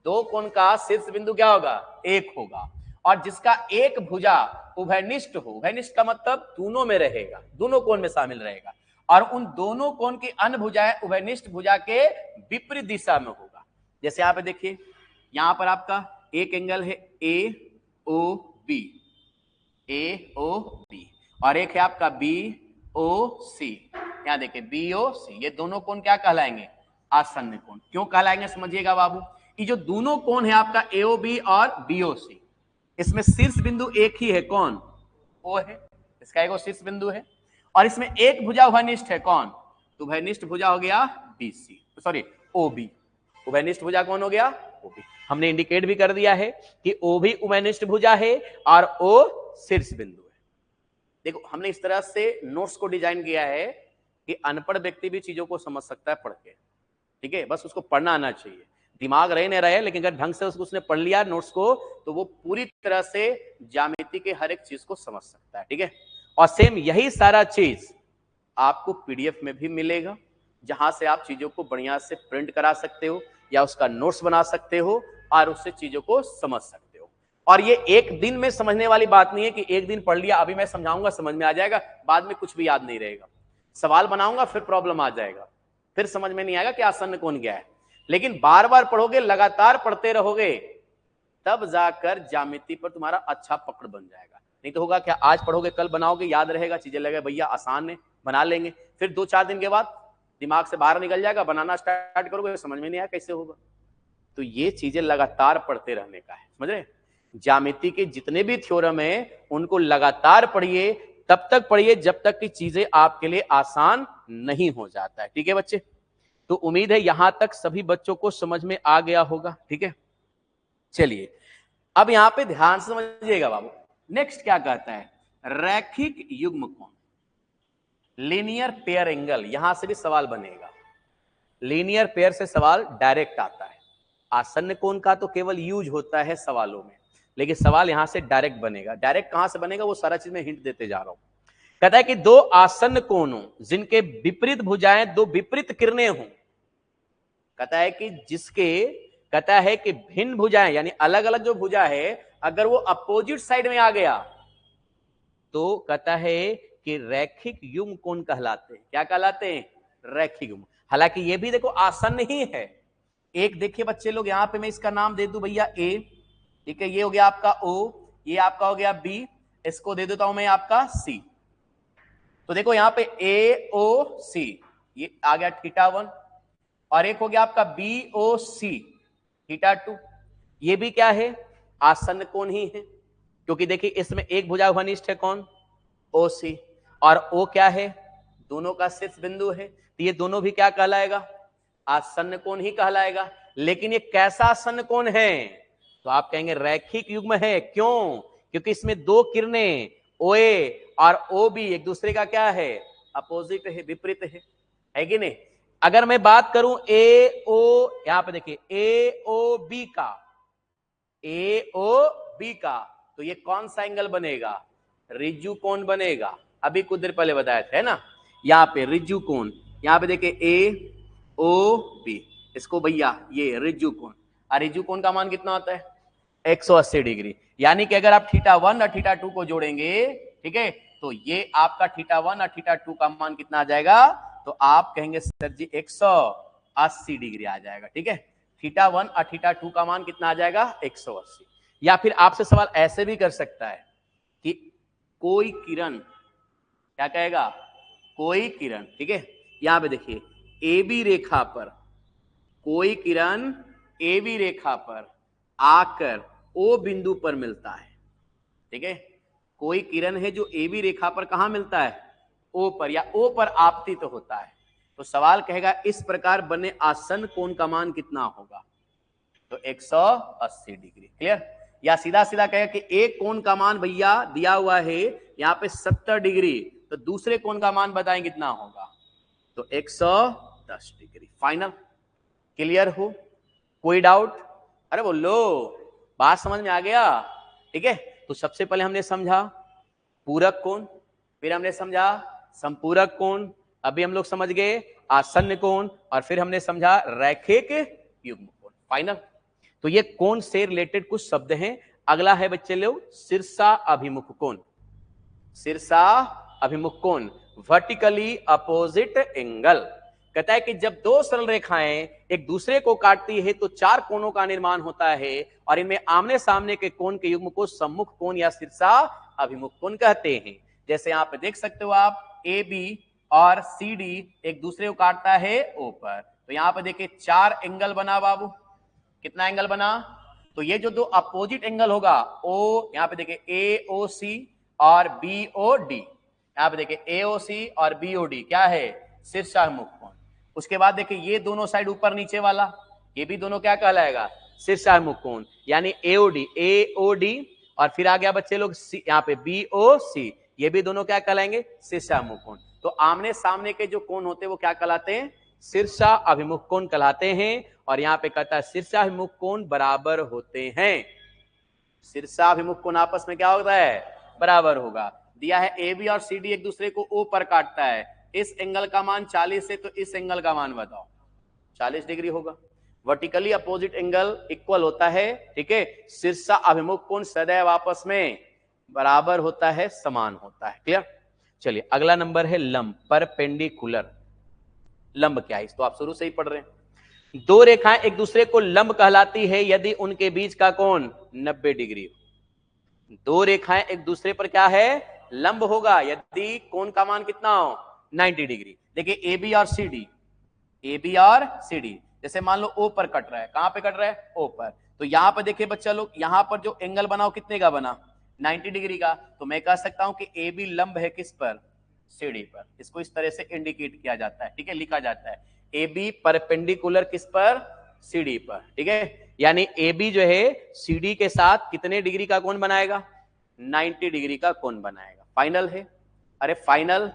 [SPEAKER 1] दो कोण का शीर्ष बिंदु क्या होगा? एक होगा, और जिसका एक भुजा उभयनिष्ठ हो। उभयनिष्ठ का मतलब दोनों में रहेगा, दोनों कोण में शामिल रहेगा, और उन दोनों कोण की अन्य भुजाएं उभयनिष्ठ भुजा के विपरीत दिशा में होगा। जैसे यहां पे देखिए, यहां पर आपका एक एंगल है ए ओ बी, ए ओ बी, और एक है आपका बी ओ सी। यहां देखिए बी ओ सी, ये दोनों कोण क्या कहलाएंगे? आसन्न कोण। क्यों कहलाएंगे समझिएगा बाबू, कि जो दोनों कोण है आपका एओबी और बीओसी, इसमें शीर्ष बिंदु एक ही है, कौन? ओ है, इसका एक शीर्ष बिंदु है, और इसमें एक भुजा उभयनिष्ठ है, कौन? तो उभयनिष्ठ भुजा हो गया बीसी, सॉरी ओबी। उभयनिष्ठ भुजा कौन हो गया? ओबी। हमने इंडिकेट भी कर दिया है कि ओ भी उभयनिष्ठ भुजा है और ओ शीर्ष बिंदु है। देखो, हमने इस तरह से नोट्स को डिजाइन किया है कि अनपढ़ व्यक्ति भी चीजों को समझ सकता है पढ़ के। ठीक है, बस उसको पढ़ना आना चाहिए, दिमाग रहे नहीं रहे, लेकिन अगर ढंग से उसने पढ़ लिया नोट्स को तो वो पूरी तरह से ज्यामिति के हर एक चीज को समझ सकता है। ठीक है, और सेम यही सारा चीज आपको पीडीएफ में भी मिलेगा, जहां से आप चीजों को बढ़िया से प्रिंट करा सकते हो या उसका नोट्स बना सकते हो और उससे चीजों को समझ सकते हो। और ये एक दिन में समझने वाली बात नहीं है कि एक दिन पढ़ लिया, अभी मैं समझाऊंगा समझ में आ जाएगा, बाद में कुछ भी याद नहीं रहेगा, सवाल बनाऊंगा फिर प्रॉब्लम आ जाएगा, फिर समझ में नहीं आएगा कि आसन्न कोण क्या है। लेकिन बार बार पढ़ोगे, लगातार पढ़ते रहोगे, तब जाकर ज्यामिति पर तुम्हारा अच्छा पकड़ बन जाएगा। नहीं तो होगा क्या, आज पढ़ोगे कल बनाओगे, याद रहेगा, चीजें लगे भैया आसान है बना लेंगे, फिर 2-4 दिन के बाद दिमाग से बाहर निकल जाएगा, बनाना स्टार्ट करोगे समझ में नहीं आया कैसे होगा। तो ये चीजें लगातार पढ़ते रहने का है, समझ रहे। ज्यामिति के जितने भी थ्योरम है उनको लगातार पढ़िए, तब तक पढ़िए जब तक कि चीजें आपके लिए आसान नहीं हो जाता है। ठीक है बच्चे, तो उम्मीद है यहां तक सभी बच्चों को समझ में आ गया होगा। ठीक है, चलिए अब यहां पे ध्यान से समझिएगा बाबू। नेक्स्ट क्या कहता है, रैखिक युग्म कोण, लीनियर पेयर एंगल। यहां से भी सवाल बनेगा, लीनियर पेयर से सवाल डायरेक्ट आता है। आसन्न कोण का तो केवल यूज होता है सवालों में, लेकिन सवाल यहां से डायरेक्ट बनेगा। डायरेक्ट कहां से बनेगा वो सारा चीज मैं हिंट देते जा रहा हूं। कहता है कि दो आसन्न कोणों जिनके विपरीत भुजाएं दो विपरीत किरणें हों, कहता है कि जिसके, कहता है कि भिन्न भुजाएं यानी अलग अलग जो भुजा है अगर वो अपोजिट साइड में आ गया तो कहता है कि रैखिक युग्म कोण कहलाते हैं। क्या कहलाते हैं, रैखिक युग्म। हालांकि ये भी देखो आसन्न ही है। एक देखिए बच्चे लोग, यहां पे मैं इसका नाम दे दूं भैया ए, ठीक है, ये हो गया आपका ओ, ये आपका हो गया बी, इसको दे देता हूं मैं आपका सी। तो देखो यहां पे ए ओ सी, ये आ गया θ1, और एक हो गया आपका बी ओ सी θ2। ये भी क्या है, आसन्न कोण ही है, क्योंकि देखिए इसमें एक भुजा घनिष्ठ है कौन, ओ सी, और ओ क्या है, दोनों का शीर्ष बिंदु है, तो ये दोनों भी क्या कहलाएगा, आसन्न कोण ही कहलाएगा। लेकिन ये कैसा आसन्न कोण है, तो आप कहेंगे रैखिक युग्म है। क्यों, क्योंकि इसमें दो किरणें ओए और ओ बी एक दूसरे का क्या है, अपोजिट है, विपरीत है कि नहीं। अगर मैं बात करूं ए ओ, यहां पे देखिए ए ओ बी का, ए ओ बी का, तो ये कौन सा एंगल बनेगा, ऋजु कोण बनेगा। अभी कुछ देर पहले बताया था, है ना, यहाँ पे ऋजु कोण, यहाँ पे देखिए ए ओ बी, इसको भैया ये ऋजु कोण, और ऋजु कोण का मान कितना होता है, 180 डिग्री। यानी कि अगर आप θ1 और θ2 को जोड़ेंगे, ठीक है, तो ये आपका θ1 और θ2 का मान कितना आ जाएगा, तो आप कहेंगे सर जी 180 डिग्री आ जाएगा। ठीक है, θ1 और θ2 का मान कितना आ जाएगा, 180। या फिर आपसे सवाल ऐसे भी कर सकता है कि कोई किरण, क्या कहेगा, कोई किरण, ठीक है, यहां पे देखिए ए बी रेखा पर, कोई किरण ए बी रेखा पर आकर ओ बिंदु पर मिलता है। ठीक है, कोई किरण है जो ए बी रेखा पर कहां मिलता है, ओ पर, या ओ पर आपतित तो होता है। तो सवाल कहेगा इस प्रकार बने आसन्न कोण का मान कितना होगा, तो 180 डिग्री। क्लियर, या सीधा सीधा कहेगा कि एक कोण का मान भैया दिया हुआ है यहां पे 70 डिग्री, तो दूसरे कोण का मान बताएं कितना होगा, तो 110 डिग्री। फाइनल, क्लियर हो, कोई डाउट, अरे बोलो, बात समझ में आ गया। ठीक है, तो सबसे पहले हमने समझा पूरक कोण, फिर हमने समझा संपूरक कोण, अभी हम लोग समझ गए आसन्न कोण, और फिर हमने समझा रैखिक युग्म कोण। फाइनल, तो ये कोण से रिलेटेड कुछ शब्द हैं। अगला है बच्चे लोग शीर्षा अभिमुख कोण। शीर्षा अभिमुख कोण, वर्टिकली अपोजिट एंगल। कहता है कि जब दो सरल रेखाएं एक दूसरे को काटती है तो चार कोणों का निर्माण होता है, और इनमें आमने सामने के कोण के युग्म को सम्मुख कोण या शीर्षा अभिमुख कोण कहते हैं। जैसे यहां पे देख सकते हो आप, ए बी और सी डी एक दूसरे को काटता है ओ पर, तो यहां पे देखिए चार एंगल बना बाबू। कितना एंगल बना, तो ये जो दो अपोजिट एंगल होगा, ओ यहां पे देखिए ए ओ सी और बी ओ डी, यहां पे देखिए ए ओ सी और बी ओ डी क्या है, शीर्षाभिमुख कोण। उसके बाद देखिए ये दोनों साइड ऊपर नीचे वाला, ये भी दोनों क्या कहलाएगा, शीर्षाभिमुख कोण, यानी एओडी, और फिर आ गया बच्चे लोग यहाँ पे बीओसी, ये भी दोनों क्या कहलाएंगे, शीर्षाभिमुख कोण। तो आमने सामने के जो कोण होते हैं वो क्या कहलाते हैं, शीर्षाभिमुख कोण कहलाते हैं। और यहाँ पे कहता है शीर्षाभिमुख कोण बराबर होते हैं। शीर्षाभिमुख कोण आपस में क्या होता है, बराबर होगा। दिया है ए बी और सी डी एक दूसरे को ओ पर काटता है, इस एंगल का मान 40 है, तो इस एंगल का मान बताओ, 40 डिग्री होगा। वर्टिकली अपोजिट एंगल इक्वल होता है, ठीक है। शीर्ष अभिमुख कोण सदैव आपस में बराबर होता है, समान होता है। क्लियर? चलिए अगला नंबर है लंब, परपेंडिकुलर। लंब क्या है, इसको आप शुरू से ही पढ़ रहे हैं। दो रेखाएं एक दूसरे को लंब कहलाती है यदि उनके बीच का कोण 90 डिग्री हो। दो रेखाएं एक दूसरे पर क्या है, लंब होगा यदि कोण का मान कितना हो, 90 डिग्री। देखिए ए बी और सी डी, ए बी और सी डी, जैसे मान लो ओ पर कट रहा है, कहां पे कट रहा है, ओ पर। तो यहां पर देखिए बच्चा लोग, यहां पर जो एंगल बना हो कितने का बना, 90 डिग्री का। तो मैं कह सकता हूं कि ए बी लंब है किस पर, सी डी पर। इसको इस तरह से इंडिकेट किया जाता है, ठीक है, लिखा जाता है ए बी परपेंडिकुलर किस पर, सी डी पर, ठीक है। यानी ए बी जो है सी डी के साथ कितने डिग्री का कोण बनाएगा, 90 डिग्री का कोण बनाएगा। फाइनल है, अरे फाइनल,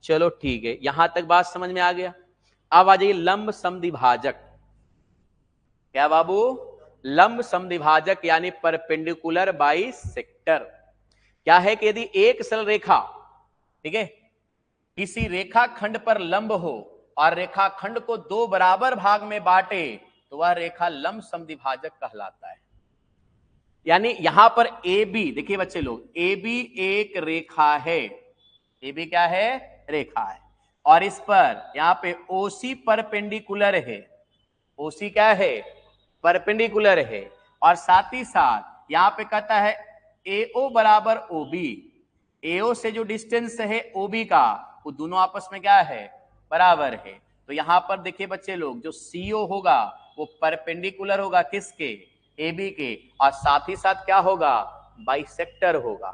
[SPEAKER 1] चलो ठीक है, यहां तक बात समझ में आ गया। अब आ जाइए लंब समद्विभाजक। क्या बाबू, लंब समद्विभाजक यानी परपेंडिकुलर बाइसेक्टर। क्या है कि यदि एक सरल रेखा, ठीक है, किसी रेखाखंड पर लंब हो और रेखाखंड को दो बराबर भाग में बांटे तो वह रेखा लंब समद्विभाजक कहलाता है। यानी यहां पर ए बी, देखिए बच्चे लोग, ए बी एक रेखा है, ए बी क्या है, रेखा है, और इस पर यहां पे ओसी परपेंडिकुलर है, ओसी क्या है, परपेंडिकुलर है, और साथ ही साथ यहां पे कहता है एओ बराबर ओबी, एओ से जो डिस्टेंस है ओबी का, वो दोनों आपस में क्या है, बराबर है। तो यहां पर देखिए बच्चे लोग, जो सीओ होगा वो परपेंडिकुलर होगा किसके, एबी के, और साथ ही साथ क्या होगा, बाइसेक्टर होगा,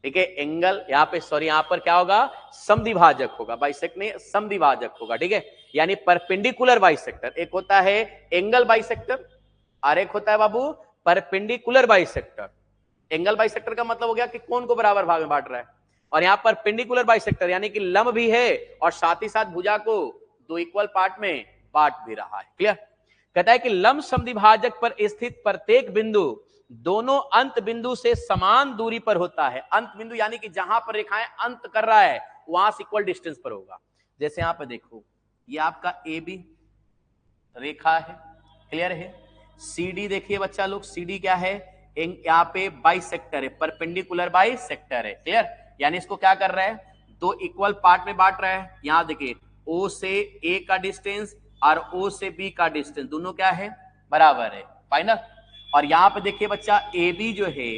[SPEAKER 1] ठीक है। एंगल यहाँ पे, सॉरी यहाँ पर क्या होगा, समद्विभाजक होगा, बाइसेक्ट नहीं, समद्विभाजक होगा, ठीक है। यानी परपेंडिकुलर बाइसेक्टर, एक होता है एंगल बाइसेक्टर और एक होता है बाबू परपेंडिकुलर बाइसेक्टर। एंगल बाइसेक्टर का मतलब हो गया कि कोण को बराबर भाग में बांट रहा है, और यहाँ पर पेंडिकुलर बाइसेक्टर यानी कि लंब भी है और साथ ही साथ भुजा को दो इक्वल पार्ट में बांट भी रहा है। क्लियर? कहता है कि लंब समद्विभाजक पर स्थित प्रत्येक बिंदु दोनों अंत बिंदु से समान दूरी पर होता है। अंत बिंदु यानी कि जहां पर रेखाएं अंत कर रहा है वहां से इक्वल डिस्टेंस पर होगा। जैसे यहां पर देखो, ये आपका ए बी रेखा है, क्लियर है। सी डी देखिए बच्चा लोग, सी डी क्या है, यहाँ पे बाइसेक्टर है, परपेंडिकुलर बाइसेक्टर है, क्लियर। यानी इसको क्या कर रहा है, दो इक्वल पार्ट में बांट रहा है। यहां देखिए ओ से ए का डिस्टेंस और ओ से बी का डिस्टेंस दोनों क्या है, बराबर है। फाइनल? और यहां पे देखिए बच्चा ए बी जो है,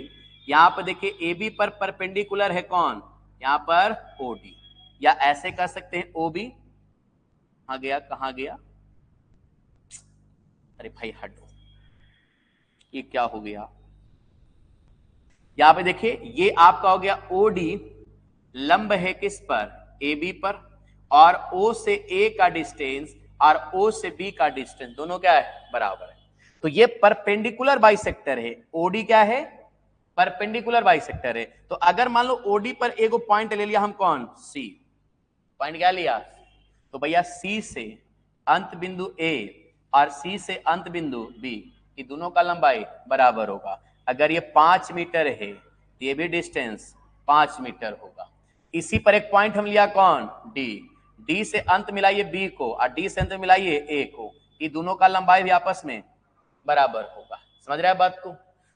[SPEAKER 1] यहां पे देखिए ए बी पर परपेंडिकुलर है कौन, यहां पर ओ डी, या ऐसे कह सकते हैं ओ बी, कहां गया, कहां गया, अरे भाई हटो, ये क्या हो गया। यहां पे देखिए ये आपका हो गया ओ डी, लंब है किस पर, ए बी पर, और ओ से ए का डिस्टेंस और ओ से बी का डिस्टेंस दोनों क्या है, बराबर है। तो ये परपेंडिकुलर बाइसेक्टर है। ओडी क्या है, परपेंडिकुलर बाइसेक्टर है। तो अगर मान लो ओडी पर एक पॉइंट ले लिया हम, कौन, सी, पॉइंट क्या लिया, तो भैया सी से अंत बिंदु ए और सी से अंत बिंदु बी, ये दोनों का लंबाई बराबर होगा। अगर ये 5 मीटर है तो ये भी डिस्टेंस 5 मीटर होगा। इसी पर एक पॉइंट हम लिया, कौन, डी, डी से अंत मिलाइए बी को और डी से अंत मिलाइए ए को, ये दोनों का लंबाई भी आपस में बराबर होगा। समझ रहे हैं बात को?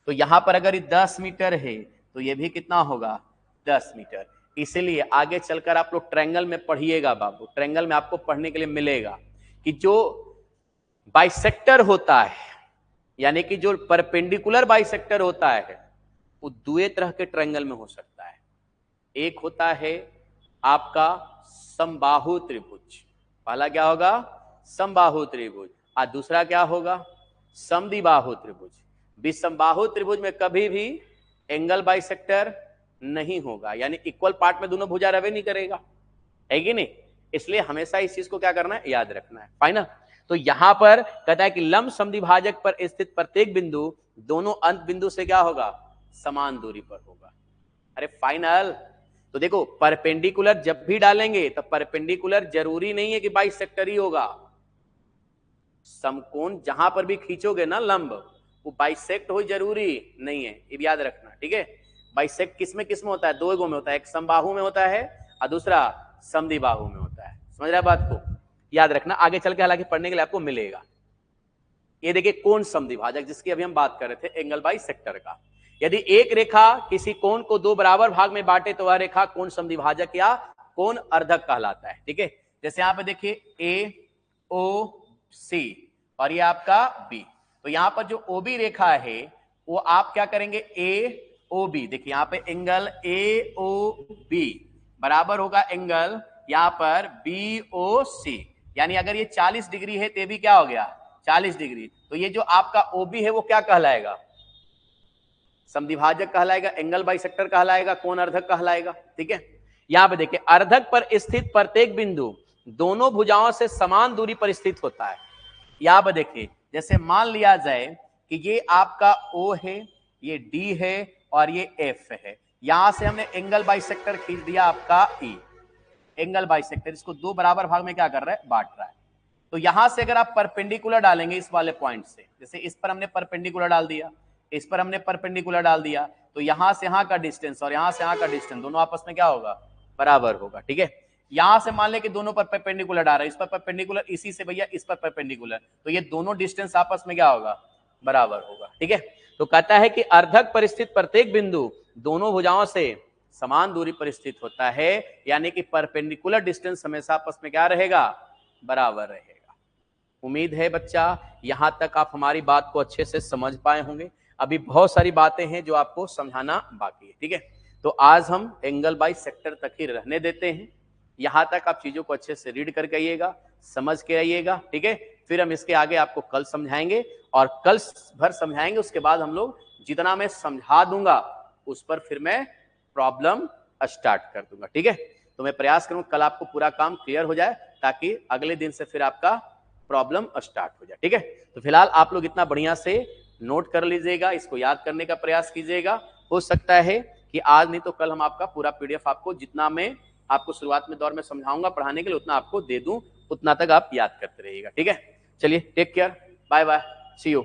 [SPEAKER 1] तो यहां पर अगर ये 10 मीटर है तो ये भी कितना होगा, 10 मीटर। इसीलिए आगे चलकर आप लोग ट्रायंगल में पढ़िएगा बाबू, ट्रायंगल में आपको पढ़ने के लिए मिलेगा कि जो बाइसेक्टर होता है, यानी कि जो परपेंडिकुलर बाइसेक्टर होता है, वो दो तरह के ट्रायंगल में हो सकता है। एक होता है आपका समबाहु त्रिभुज, पहला क्या होगा, समबाहु त्रिभुज, और दूसरा क्या होगा, समद्विबाहु त्रिभुज। विषमबाहु त्रिभुज में कभी भी एंगल बाइसेक्टर नहीं होगा, यानी इक्वल पार्ट में दोनों भुजा रवे नहीं करेगा, है कि नहीं। इसलिए हमेशा इस चीज को क्या करना है, याद रखना है। फाइनल? तो यहां पर कहता है कि लंब समद्विभाजक पर स्थित प्रत्येक बिंदु दोनों अंत बिंदु से क्या होगा, समान दूरी पर होगा। अरे फाइनल? तो देखो परपेंडिकुलर जब भी डालेंगे तो परपेंडिकुलर जरूरी नहीं है कि बाइसेक्टर ही होगा। समकोण जहां पर भी खींचोगे ना लंब, वो बाइसेक्ट हो जरूरी नहीं है, ये भी याद रखना, ठीक है। बाइसेक्ट किसमें किसमें होता है, दो में होता है, एक समबाहु में होता है और दूसरा समद्विबाहु में होता है। समझ रहे बात को, याद रखना, आगे चल के हालांकि पढ़ने के लिए आपको मिलेगा। ये देखिए कोण समद्विभाजक जिसकी अभी हम बात कर रहे थे, एंगल बाई सेक्टर का। यदि एक रेखा किसी कोण को दो बराबर भाग में बांटे तो वह रेखा कोण समद्विभाजक या कोण अर्धक कहलाता है। ठीक है, जैसे यहां पे देखिए ए ओ सी और ये आपका बी, तो यहां पर जो ओबी रेखा है वो आप क्या करेंगे, ए ओ बी, देखिए यहां पे एंगल ए ओ बी बराबर होगा एंगल यहां पर बी ओ सी, यानी अगर ये 40 डिग्री है तो भी क्या हो गया 40 डिग्री, तो ये जो आपका ओबी है वो क्या कहलाएगा, समद्विभाजक कहलाएगा, एंगल बाइसेक्टर कहलाएगा, कोण अर्धक कहलाएगा। ठीक है, यहां पे देखिए अर्धक पर स्थित प्रत्येक बिंदु दोनों भुजाओं से समान दूरी पर स्थित होता है। यहां पर देखिए जैसे मान लिया जाए कि ये आपका O है, ये D है और ये F है, यहां से हमने एंगल बाइसेक्टर खींच दिया आपका E, एंगल बाइसेक्टर इसको दो बराबर भाग में क्या कर रहा है, बांट रहा है। तो यहां से अगर आप परपेंडिकुलर डालेंगे इस वाले पॉइंट से, जैसे इस पर हमने परपेंडिकुलर डाल दिया, इस पर हमने परपेंडिकुलर डाल दिया, तो यहां से यहां का डिस्टेंस और यहां से यहां का डिस्टेंस दोनों आपस में क्या होगा, बराबर होगा। ठीक है, यहां से मान ले कि दोनों पर परपेंडिकुलर डाल रहे हैं, इस पर परपेंडिकुलर, इसी से भैया इस पर परपेंडिकुलर, तो ये दोनों डिस्टेंस आपस में क्या होगा, बराबर होगा। ठीक है, तो कहता है कि अर्धक पर स्थित प्रत्येक बिंदु दोनों भुजाओं से समान दूरी पर स्थित होता है, यानी कि परपेंडिकुलर डिस्टेंस हमेशा आपस में क्या रहेगा, बराबर रहेगा। उम्मीद है बच्चा यहां तक आप हमारी बात को अच्छे से समझ पाए होंगे। अभी बहुत सारी बातें हैं जो आपको समझाना बाकी है। ठीक है, तो आज हम एंगल बाई सेक्टर तक ही रहने देते हैं, यहां तक आप चीजों को अच्छे से रीड करके आइएगा, समझ के आइएगा। ठीक है, फिर हम इसके आगे आपको कल समझाएंगे और कल भर समझाएंगे, उसके बाद हम लोग जितना मैं समझा दूंगा उस पर फिर मैं प्रॉब्लम स्टार्ट कर दूंगा। ठीक है, तो मैं प्रयास करूंगा कल आपको पूरा काम क्लियर हो जाए ताकि अगले दिन से फिर आपका प्रॉब्लम स्टार्ट हो जाए। ठीक है, तो फिलहाल आप लोग इतना बढ़िया से नोट कर लीजिएगा, इसको याद करने का प्रयास कीजिएगा। हो सकता है कि आज नहीं तो कल हम आपका पूरा पीडीएफ आपको जितना मैं आपको शुरुआत में दौर में समझाऊंगा पढ़ाने के लिए उतना आपको दे दूं, उतना तक आप याद करते रहिएगा। ठीक है, चलिए take care, bye bye, see you.